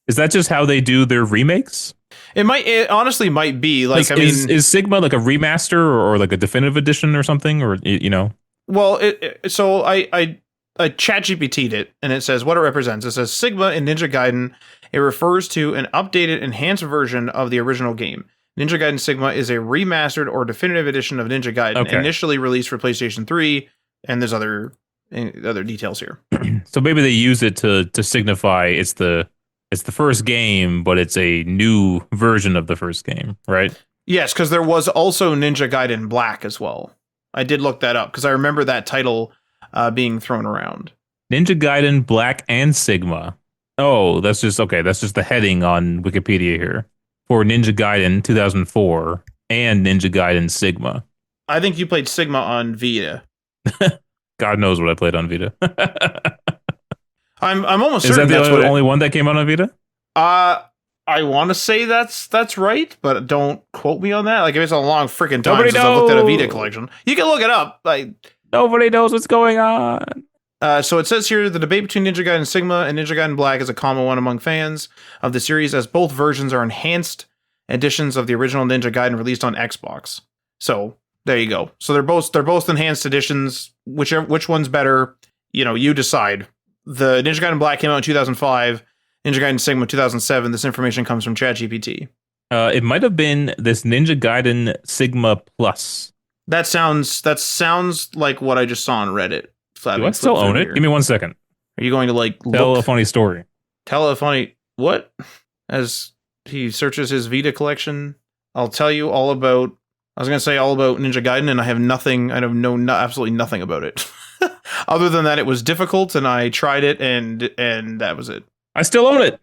[SPEAKER 1] Is that just how they do their remakes?
[SPEAKER 2] It honestly might be like,
[SPEAKER 1] is Sigma like a remaster or like a definitive edition or something, or
[SPEAKER 2] Well, so I ChatGPT'd it, and it says what it represents. It says Sigma in Ninja Gaiden. It refers to an updated, enhanced version of the original game. Ninja Gaiden Sigma is a remastered or definitive edition of Ninja Gaiden, initially released for PlayStation 3, and there's other details here.
[SPEAKER 1] So maybe they use it to signify it's the first game, but it's a new version of the first game, right?
[SPEAKER 2] Yes, because there was also Ninja Gaiden Black as well. I did look that up because I remember that title being thrown around.
[SPEAKER 1] Ninja Gaiden Black and Sigma. Oh, that's just okay. That's just the heading on Wikipedia here for Ninja Gaiden 2004 and Ninja Gaiden Sigma.
[SPEAKER 2] I think you played Sigma on Vita.
[SPEAKER 1] God knows what I played on Vita.
[SPEAKER 2] I'm almost
[SPEAKER 1] Is that
[SPEAKER 2] certain
[SPEAKER 1] the
[SPEAKER 2] that's what
[SPEAKER 1] only
[SPEAKER 2] it.
[SPEAKER 1] one that came out on Vita?
[SPEAKER 2] Uh I want to say that's right, but don't quote me on that. Like it's a long freaking time
[SPEAKER 1] Nobody
[SPEAKER 2] since I've looked at a Vita
[SPEAKER 1] knows.
[SPEAKER 2] collection. You can look it up. Like
[SPEAKER 1] Nobody knows what's going on.
[SPEAKER 2] so it says here the debate between Ninja Gaiden Sigma and Ninja Gaiden Black is a common one among fans of the series, as both versions are enhanced editions of the original Ninja Gaiden released on Xbox. So there you go. So they're both enhanced editions. Which one's better? You decide. The Ninja Gaiden Black came out in 2005. Ninja Gaiden Sigma 2007. This information comes from ChatGPT.
[SPEAKER 1] It might have been this Ninja Gaiden Sigma Plus.
[SPEAKER 2] That sounds like what I just saw on Reddit.
[SPEAKER 1] Do I still own it? Give me 1 second.
[SPEAKER 2] Are you going to
[SPEAKER 1] Tell a
[SPEAKER 2] look?
[SPEAKER 1] funny story.
[SPEAKER 2] Tell a funny what? As he searches his Vita collection, I'll tell you all about. I was going to say all about Ninja Gaiden, and I have nothing. I know absolutely nothing about it, other than that it was difficult, and I tried it, and that was it.
[SPEAKER 1] I still own it.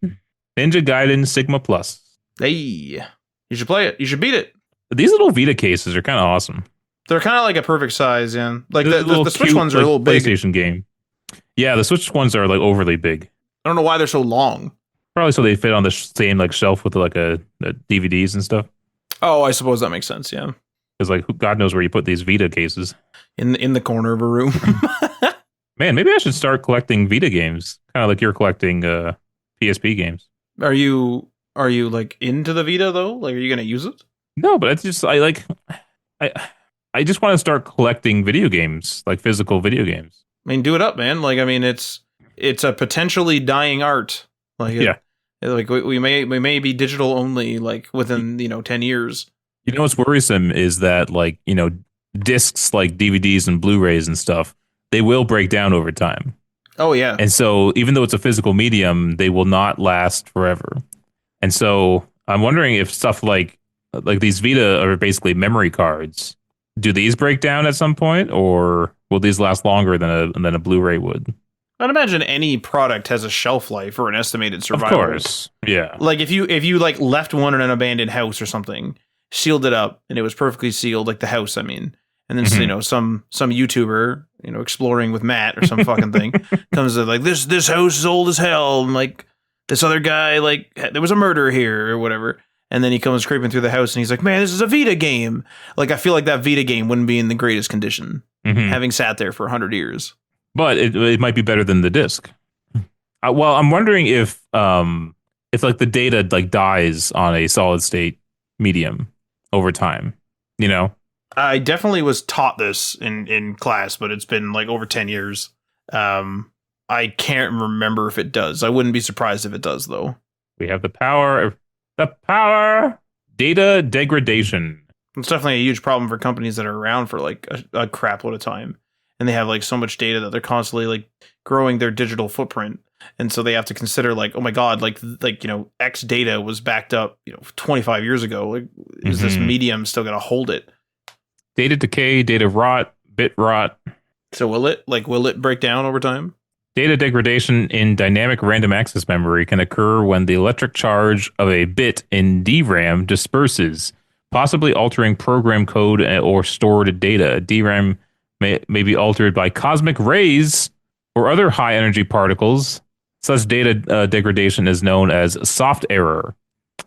[SPEAKER 1] Ninja Gaiden Sigma Plus.
[SPEAKER 2] Hey, you should play it. You should beat it.
[SPEAKER 1] These little Vita cases are kind of awesome.
[SPEAKER 2] They're kind of like a perfect size, yeah. Like
[SPEAKER 1] They're
[SPEAKER 2] the Switch
[SPEAKER 1] cute,
[SPEAKER 2] ones are
[SPEAKER 1] like,
[SPEAKER 2] a little big.
[SPEAKER 1] PlayStation game. Yeah, the Switch ones are like overly big.
[SPEAKER 2] I don't know why they're so long.
[SPEAKER 1] Probably so they fit on the same like shelf with like a DVDs and stuff.
[SPEAKER 2] Oh, I suppose that makes sense. Yeah,
[SPEAKER 1] Because like God knows where you put these Vita cases.
[SPEAKER 2] in the corner of a room.
[SPEAKER 1] Man, maybe I should start collecting Vita games, kind of like you're collecting PSP games.
[SPEAKER 2] Are you like into the Vita though? Like, are you gonna use it?
[SPEAKER 1] No, but it's just I I just want to start collecting video games, like physical video games.
[SPEAKER 2] I mean, do it up, man. Like, I mean, it's a potentially dying art. Like,
[SPEAKER 1] Yeah.
[SPEAKER 2] like we may be digital only like within 10 years.
[SPEAKER 1] You know what's worrisome is that like, discs like DVDs and Blu-rays and stuff, they will break down over time.
[SPEAKER 2] Oh yeah,
[SPEAKER 1] And so even though it's a physical medium, they will not last forever. And so I'm wondering if stuff like these Vita are basically memory cards. Do these break down at some point, or will these last longer than a Blu-ray would?
[SPEAKER 2] I'd imagine any product has a shelf life or an estimated
[SPEAKER 1] Of
[SPEAKER 2] survival.
[SPEAKER 1] course. Yeah.
[SPEAKER 2] Like if you like left one in an abandoned house or something, sealed it up, and it was perfectly sealed, like the house, I mean, and then
[SPEAKER 1] Mhm.
[SPEAKER 2] some YouTuber, exploring with Matt or some fucking thing, comes to like this house is old as hell, and like this other guy, like there was a murder here or whatever, and then he comes creeping through the house and he's like, man, this is a Vita game. Like, I feel like that Vita game wouldn't be in the greatest condition,
[SPEAKER 1] Mhm.
[SPEAKER 2] having sat there for 100 years.
[SPEAKER 1] But it might be better than the disc. Well, I'm wondering if like the data like dies on a solid state medium over time, you know?
[SPEAKER 2] I definitely was taught this in class, but it's been like over 10 years. I can't remember if it does. I wouldn't be surprised if it does, though.
[SPEAKER 1] We have the power. The power. Data degradation.
[SPEAKER 2] It's definitely a huge problem for companies that are around for like a crap load of time. And they have like so much data that they're constantly like growing their digital footprint. And so they have to consider like, oh my God, like X data was backed up, 25 years ago. Like, is this
[SPEAKER 1] Mhm.
[SPEAKER 2] medium still going to hold it?
[SPEAKER 1] Data decay, data rot, bit rot.
[SPEAKER 2] So will it break down over time?
[SPEAKER 1] Data degradation in dynamic random access memory can occur when the electric charge of a bit in DRAM disperses, possibly altering program code or stored data. DRAM may be altered by cosmic rays or other high energy particles. Such data degradation is known as soft error.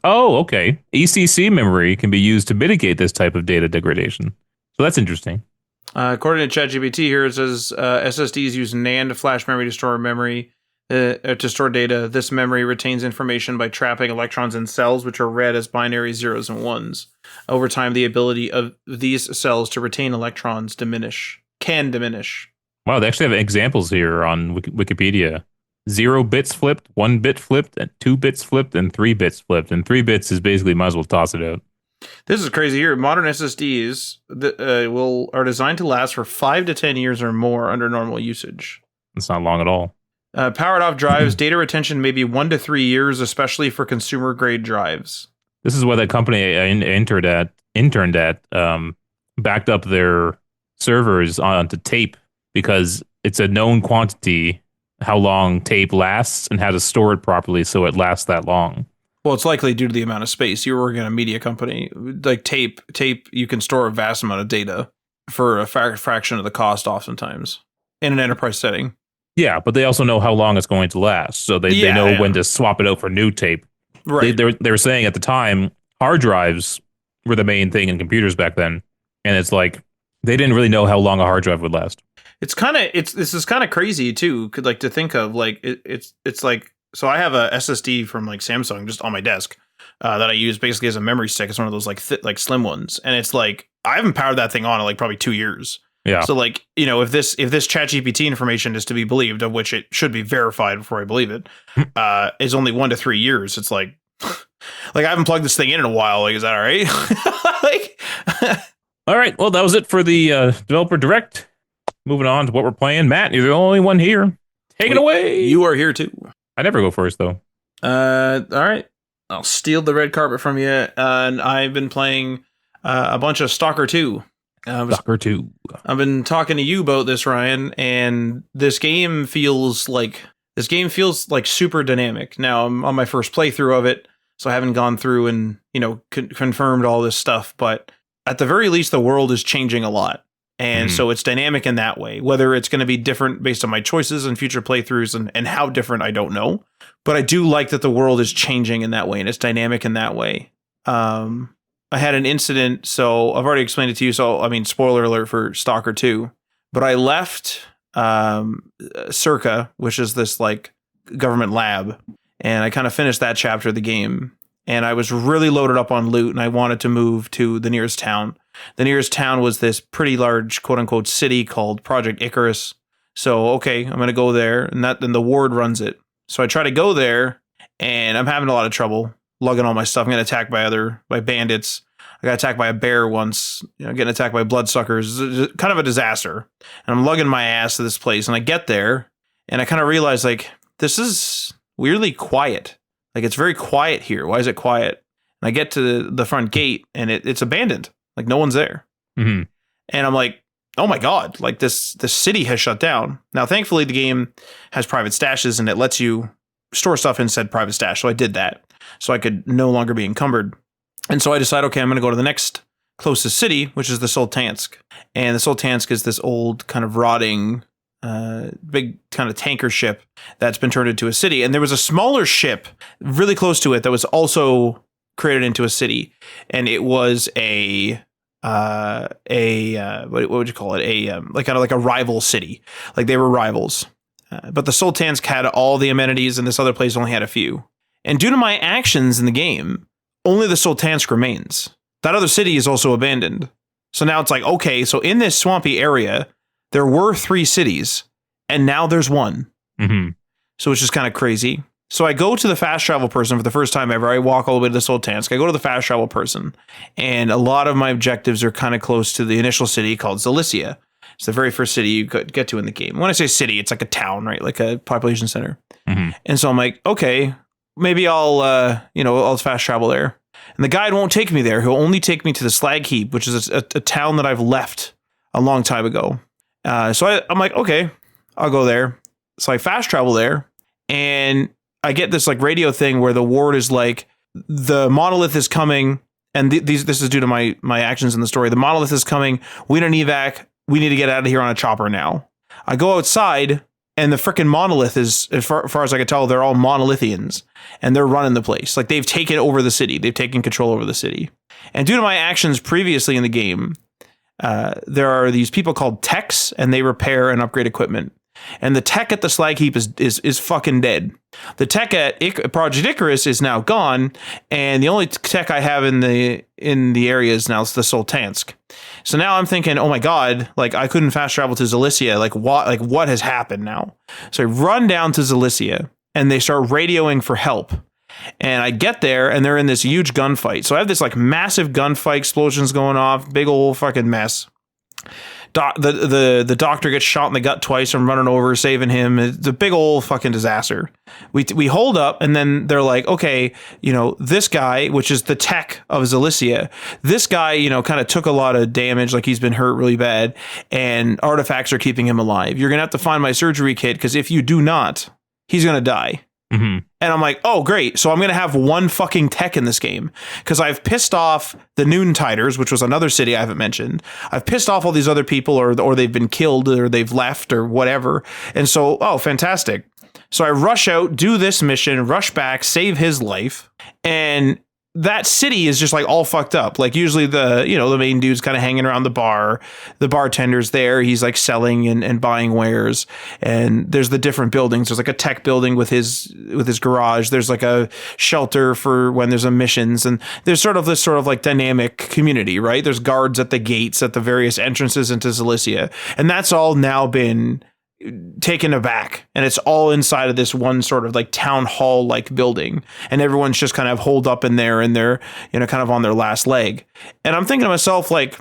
[SPEAKER 1] Oh, okay. ECC memory can be used to mitigate this type of data degradation. So that's interesting.
[SPEAKER 2] According to ChatGPT here, it says SSDs use NAND flash memory to store to store data. This memory retains information by trapping electrons in cells, which are read as binary zeros and ones. Over time, the ability of these cells to retain electrons can diminish.
[SPEAKER 1] Wow, they actually have examples here on Wikipedia. 0 bits flipped, 1 bit flipped, and 2 bits flipped, and 3 bits flipped. And 3 bits is basically might as well toss it out.
[SPEAKER 2] This is crazy here. Modern SSDs are designed to last for 5 to 10 years or more under normal usage.
[SPEAKER 1] It's not long at all.
[SPEAKER 2] Powered off drives, data retention may be 1 to 3 years, especially for consumer grade drives.
[SPEAKER 1] This is what that company I interned at backed up their servers onto tape because it's a known quantity how long tape lasts and how to store it properly so it lasts that long.
[SPEAKER 2] Well, it's likely due to the amount of space. You're working at a media company, like tape, you can store a vast amount of data for a fraction of the cost oftentimes in an enterprise setting.
[SPEAKER 1] Yeah, but they also know how long it's going to last, so they know when to swap it out for new tape.
[SPEAKER 2] Right.
[SPEAKER 1] They were saying at the time hard drives were the main thing in computers back then, and it's like they didn't really know how long a hard drive would last.
[SPEAKER 2] This is kind of crazy too. Could like to think of like it's like, so I have a SSD from like Samsung just on my desk that I use basically as a memory stick. It's one of those like like slim ones, and it's like I haven't powered that thing on in like probably 2 years.
[SPEAKER 1] Yeah.
[SPEAKER 2] So like, you know, if this ChatGPT information is to be believed, of which it should be verified before I believe it, is only 1 to 3 years. It's like I haven't plugged this thing in a while. Like, is that all right? Like,
[SPEAKER 1] all right. Well, that was it for the developer direct. Moving on to what we're playing. Matt, you're the only one here. Take it away.
[SPEAKER 2] You are here too.
[SPEAKER 1] I never go first though.
[SPEAKER 2] All right. I'll steal the red carpet from you. And I've been playing a bunch of Stalker 2.
[SPEAKER 1] Stalker 2.
[SPEAKER 2] I've been talking to you about this, Ryan, and this game feels like super dynamic. Now I'm on my first playthrough of it, so I haven't gone through and, you know, confirmed all this stuff, but at the very least the world is changing a lot. And so it's dynamic in that way. Whether it's going to be different based on my choices and future playthroughs and how different, I don't know. But I do like that the world is changing in that way and it's dynamic in that way. I had an incident, so I've already explained it to you. So, I mean, spoiler alert for Stalker 2. But I left Circa, which is this like government lab, and I kind of finished that chapter of the game. And I was really loaded up on loot, and I wanted to move to the nearest town. The nearest town was this pretty large, quote unquote, city called Project Icarus. So, okay, I'm going to go there, and then the ward runs it. So I try to go there, and I'm having a lot of trouble lugging all my stuff. I'm getting attacked by bandits. I got attacked by a bear once, you know, getting attacked by bloodsuckers. It's kind of a disaster. And I'm lugging my ass to this place, and I get there, and I kind of realize, like, this is weirdly quiet. Like, it's very quiet here. Why is it quiet? And I get to the front gate, and it's abandoned. Like, no one's there.
[SPEAKER 1] Mm-hmm.
[SPEAKER 2] And I'm like, oh my God, like this city has shut down. Now, thankfully, the game has private stashes, and it lets you store stuff in said private stash. So I did that, so I could no longer be encumbered. And so I decided, okay, I'm going to go to the next closest city, which is the Sultansk. And the Sultansk is this old kind of rotting, big kind of tanker ship that's been turned into a city. And there was a smaller ship really close to it that was also created into a city. And it was what would you call it? Like kind of like a rival city. Like they were rivals. But the Sultansk had all the amenities, and this other place only had a few. And due to my actions in the game, only the Sultansk remains. That other city is also abandoned. So now it's like, okay, so in this swampy area, there were 3 cities, and now there's 1.
[SPEAKER 1] Mm-hmm.
[SPEAKER 2] So it's just kind of crazy. So I go to the fast travel person for the first time ever. I walk all the way to the Sultansk. I go to the fast travel person, and a lot of my objectives are kind of close to the initial city called Zalicia. It's the very first city you could get to in the game. When I say city, it's like a town, right? Like a population center.
[SPEAKER 1] Mm-hmm.
[SPEAKER 2] And so I'm like, okay, maybe I'll fast travel there. And the guide won't take me there. He'll only take me to the Slag Heap, which is a town that I've left a long time ago. So I'm like, okay, I'll go there. So I fast travel there, and I get this like radio thing where the ward is like, the monolith is coming, and this is due to my actions in the story. The monolith is coming. We need an evac. We need to get out of here on a chopper now. I go outside, and the freaking monolith is, as far as I can tell, they're all monolithians, and they're running the place. Like, they've taken over the city. They've taken control over the city. And due to my actions previously in the game, there are these people called techs, and they repair and upgrade equipment. And the tech at the Slag Heap is fucking dead. The tech at Project Icarus is now gone, and the only tech I have in the area is now the Sultansk. So now I'm thinking, oh my God, like I couldn't fast travel to Zalicia. Like what has happened now? So I run down to Zalicia, and they start radioing for help. And I get there, and they're in this huge gunfight. So I have this like massive gunfight, explosions going off, big old fucking mess. The doctor gets shot in the gut twice. I'm running over, saving him. It's a big old fucking disaster. We hold up, and then they're like, okay, this guy, which is the tech of Zalicia, this guy, kind of took a lot of damage, like he's been hurt really bad, and artifacts are keeping him alive. You're gonna have to find my surgery kit, because if you do not, he's gonna die.
[SPEAKER 1] Mm-hmm.
[SPEAKER 2] And I'm like, oh, great. So I'm going to have one fucking tech in this game, because I've pissed off the Noontiders, which was another city I haven't mentioned. I've pissed off all these other people, or they've been killed, or they've left, or whatever. And so, oh, fantastic. So I rush out, do this mission, rush back, save his life. And that city is just like all fucked up. Like usually the main dude's kind of hanging around the bar. The bartender's there. He's like selling and buying wares. And there's the different buildings. There's like a tech building with his garage. There's like a shelter for when there's missions. And there's sort of this like dynamic community, right? There's guards at the gates at the various entrances into Cilicia. And that's all now been taken aback, and it's all inside of this one sort of like town hall like building, and everyone's just kind of holed up in there, and they're kind of on their last leg. And I'm thinking to myself, like,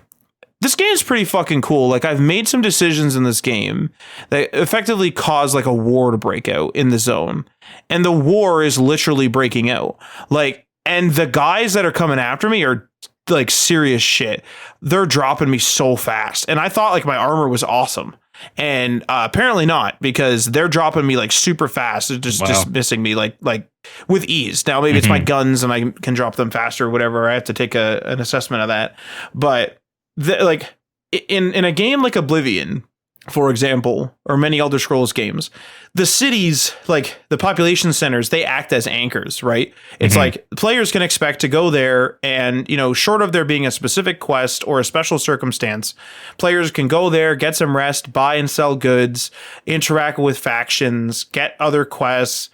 [SPEAKER 2] this game's pretty fucking cool. Like, I've made some decisions in this game that effectively cause like a war to break out in the zone, and the war is literally breaking out. Like, and the guys that are coming after me are like serious shit. They're dropping me so fast, and I thought like my armor was awesome. And apparently not, because they're dropping me like super fast. They're just missing me like with ease. Now maybe it's my guns and I can drop them faster or whatever. I have to take an assessment of that. But like in a game like Oblivion, for example, or many Elder Scrolls games, the cities, like the population centers, they act as anchors, right? It's like players can expect to go there and, short of there being a specific quest or a special circumstance, players can go there, get some rest, buy and sell goods, interact with factions, get other quests,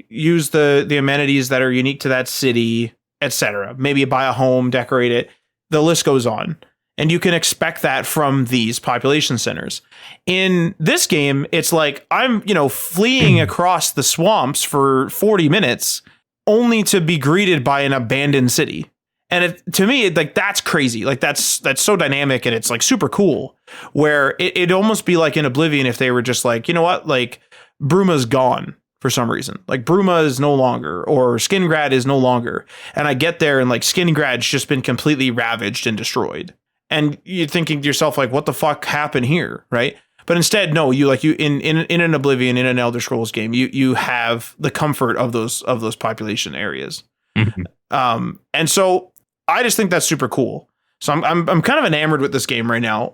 [SPEAKER 2] use the amenities that are unique to that city, etc. Maybe buy a home, decorate it. The list goes on. And you can expect that from these population centers. In this game, it's like I'm, fleeing across the swamps for 40 minutes only to be greeted by an abandoned city. And to me, like, that's crazy. Like, that's so dynamic, and it's like super cool, where it'd almost be like in Oblivion if they were just like, you know what, like Bruma's gone for some reason. Like Bruma is no longer, or Skingrad is no longer. And I get there and like Skingrad's just been completely ravaged and destroyed. And you're thinking to yourself, like, what the fuck happened here, right? But instead, no, you in an Oblivion, in an Elder Scrolls game, you have the comfort of those population areas. And so I just think that's super cool. So I'm kind of enamored with this game right now.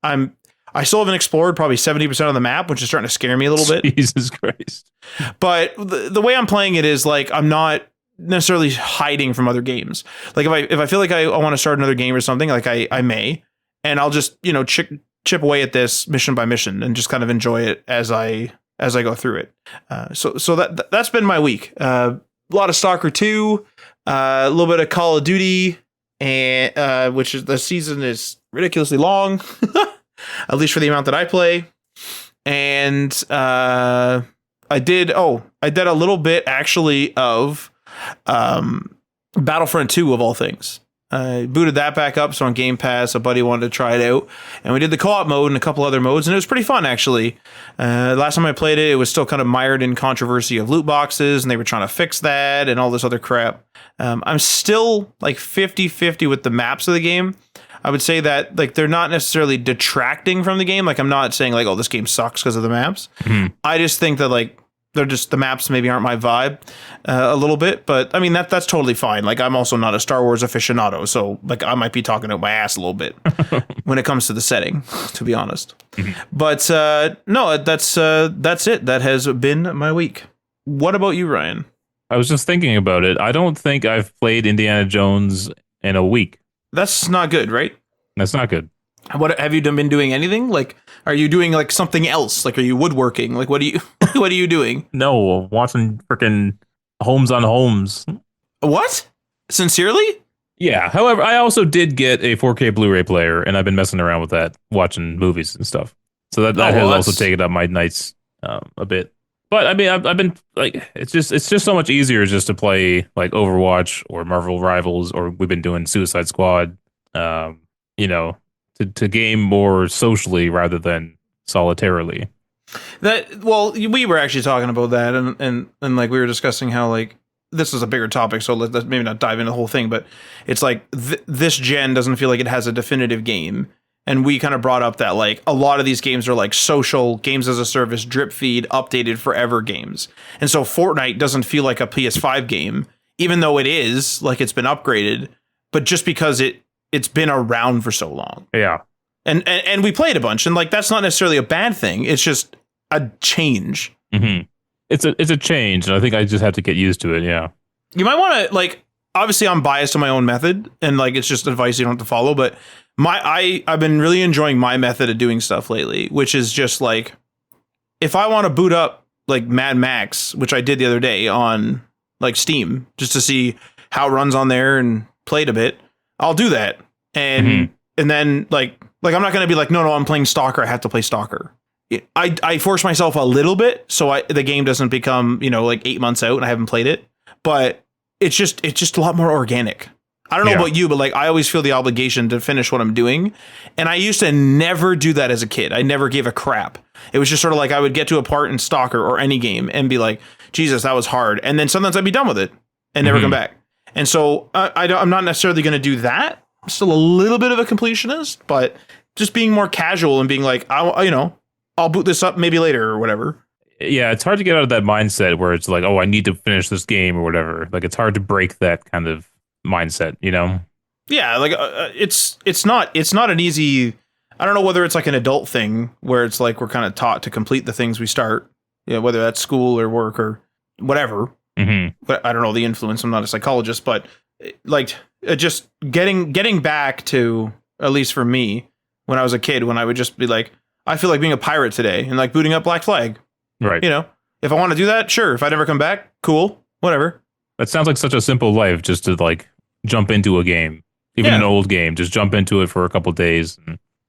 [SPEAKER 2] I still haven't explored probably 70% of the map, which is starting to scare me a little bit.
[SPEAKER 1] Jesus Christ!
[SPEAKER 2] But the way I'm playing it is like I'm not necessarily hiding from other games. Like if I feel like I want to start another game or something, like I may, and I'll just chip away at this mission by mission and just kind of enjoy it as I go through it. So that's been my week. A lot of Stalker 2, a little bit of Call of Duty, and which is, the season is ridiculously long, at least for the amount that I play. And I did a little bit actually of Battlefront 2 of all things. I booted that back up, so on Game Pass, a buddy wanted to try it out, and we did the co-op mode and a couple other modes, and it was pretty fun, actually. Last time I played it, it was still kind of mired in controversy of loot boxes, and they were trying to fix that and all this other crap. I'm still like 50-50 with the maps of the game. I would say that like they're not necessarily detracting from the game. Like, I'm not saying like, oh, this game sucks because of the maps. I just think that like they're just, the maps maybe aren't my vibe a little bit, but I mean, that's totally fine. Like, I'm also not a Star Wars aficionado, so like I might be talking out my ass a little bit when it comes to the setting, to be honest. But no, that's it. That has been my week. What about you, Ryan?
[SPEAKER 1] I was just thinking about it. I don't think I've played Indiana Jones in a week.
[SPEAKER 2] That's not good, right?
[SPEAKER 1] That's not good.
[SPEAKER 2] What have you been doing? Anything? Like, are you doing like something else? Like, are you woodworking? Like, what are you doing?
[SPEAKER 1] No, watching freaking Homes on Homes.
[SPEAKER 2] What? Sincerely?
[SPEAKER 1] Yeah. However, I also did get a 4K Blu-ray player, and I've been messing around with that, watching movies and stuff. So that has also taken up my nights a bit. But I mean, I've been like, it's just so much easier just to play like Overwatch or Marvel Rivals, or we've been doing Suicide Squad. to game more socially rather than solitarily.
[SPEAKER 2] We were actually talking about that, and like we were discussing how like this is a bigger topic, so let's maybe not dive into the whole thing, but it's like this gen doesn't feel like it has a definitive game. And we kind of brought up that like a lot of these games are like social games as a service, drip feed, updated forever games. And so Fortnite doesn't feel like a PS5 game, even though it is, like it's been upgraded, but just because it's been around for so long.
[SPEAKER 1] Yeah.
[SPEAKER 2] And we played a bunch, and like that's not necessarily a bad thing. It's just a change.
[SPEAKER 1] Mm-hmm. It's a change, and I think I just have to get used to it. Yeah.
[SPEAKER 2] You might want to like. Obviously, I'm biased to my own method, and like it's just advice you don't have to follow. But I've been really enjoying my method of doing stuff lately, which is just like if I want to boot up like Mad Max, which I did the other day on like Steam, just to see how it runs on there and played a bit, I'll do that. And then like I'm not gonna be like, no, I'm playing Stalker. I have to play Stalker. I force myself a little bit so the game doesn't become like 8 months out and I haven't played it, but it's just a lot more organic. I don't know about you, but like I always feel the obligation to finish what I'm doing. And I used to never do that as a kid. I never gave a crap. It was just sort of like I would get to a part in Stalker or any game and be like, Jesus, that was hard. And then sometimes I'd be done with it and never come back. And so I'm not necessarily going to do that. I'm still a little bit of a completionist, but just being more casual and being like, I'll boot this up maybe later or whatever.
[SPEAKER 1] Yeah, it's hard to get out of that mindset where it's like, oh, I need to finish this game or whatever. Like, it's hard to break that kind of mindset,
[SPEAKER 2] Yeah, like it's not an easy. I don't know whether it's like an adult thing where it's like we're kind of taught to complete the things we start. Yeah, whether that's school or work or whatever. But I don't know the influence. I'm not a psychologist, but like just getting back to, at least for me, when I was a kid, when I would just be like, I feel like being a pirate today and like booting up Black Flag.
[SPEAKER 1] Right.
[SPEAKER 2] If I want to do that, sure. If I never come back, cool, whatever.
[SPEAKER 1] That sounds like such a simple life, just to like jump into a game, even an old game, just jump into it for a couple days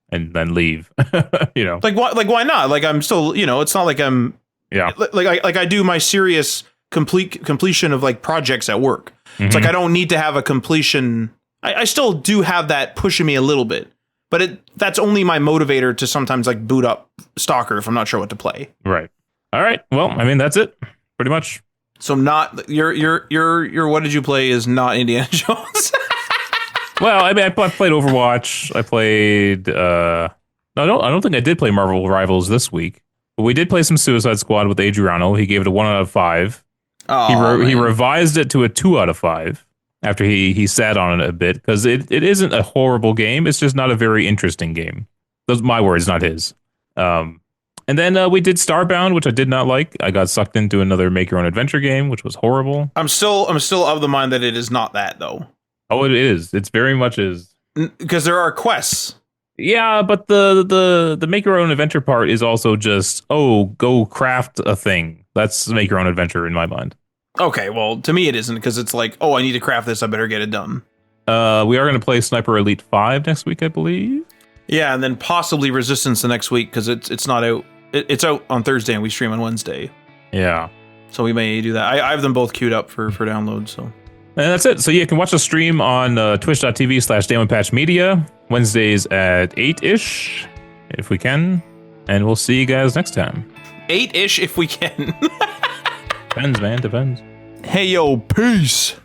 [SPEAKER 1] and then leave.
[SPEAKER 2] Like why not? Like I'm still, it's not like I'm like I do my serious completion of like projects at work. It's like I don't need to have a completion. I still do have that pushing me a little bit, but that's only my motivator to sometimes like boot up Stalker if I'm not sure what to play.
[SPEAKER 1] Right. All right. Well, I mean, that's it pretty much.
[SPEAKER 2] So not your what did you play is not Indiana Jones.
[SPEAKER 1] Well, I mean, I played Overwatch. I played no, I don't think I did play Marvel Rivals this week. But we did play some Suicide Squad with Adriano. He gave it a 1 out of 5. He revised it to a 2 out of 5 after he sat on it a bit, because it isn't a horrible game. It's just not a very interesting game. Those are my words, not his. And then we did Starbound, which I did not like. I got sucked into another make your own adventure game, which was horrible. I'm still
[SPEAKER 2] of the mind that it is not that though.
[SPEAKER 1] Oh, it is. It's very much is.
[SPEAKER 2] Because there are quests.
[SPEAKER 1] Yeah, but the make your own adventure part is also just, go craft a thing. That's make your own adventure in my mind.
[SPEAKER 2] Okay, well, to me it isn't, because it's like, I need to craft this, I better get it done.
[SPEAKER 1] We are going to play Sniper Elite 5 next week, I believe.
[SPEAKER 2] Yeah, and then possibly Resistance the next week, because it's not out. It's out on Thursday and we stream on Wednesday.
[SPEAKER 1] Yeah.
[SPEAKER 2] So we may do that. I have them both queued up for download, so.
[SPEAKER 1] And that's it. So you can watch the stream on twitch.tv/DamonPatchMedia, Wednesdays at 8-ish, if we can. And we'll see you guys next time.
[SPEAKER 2] 8-ish if we can.
[SPEAKER 1] Depends, man. Depends.
[SPEAKER 2] Hey, yo, peace.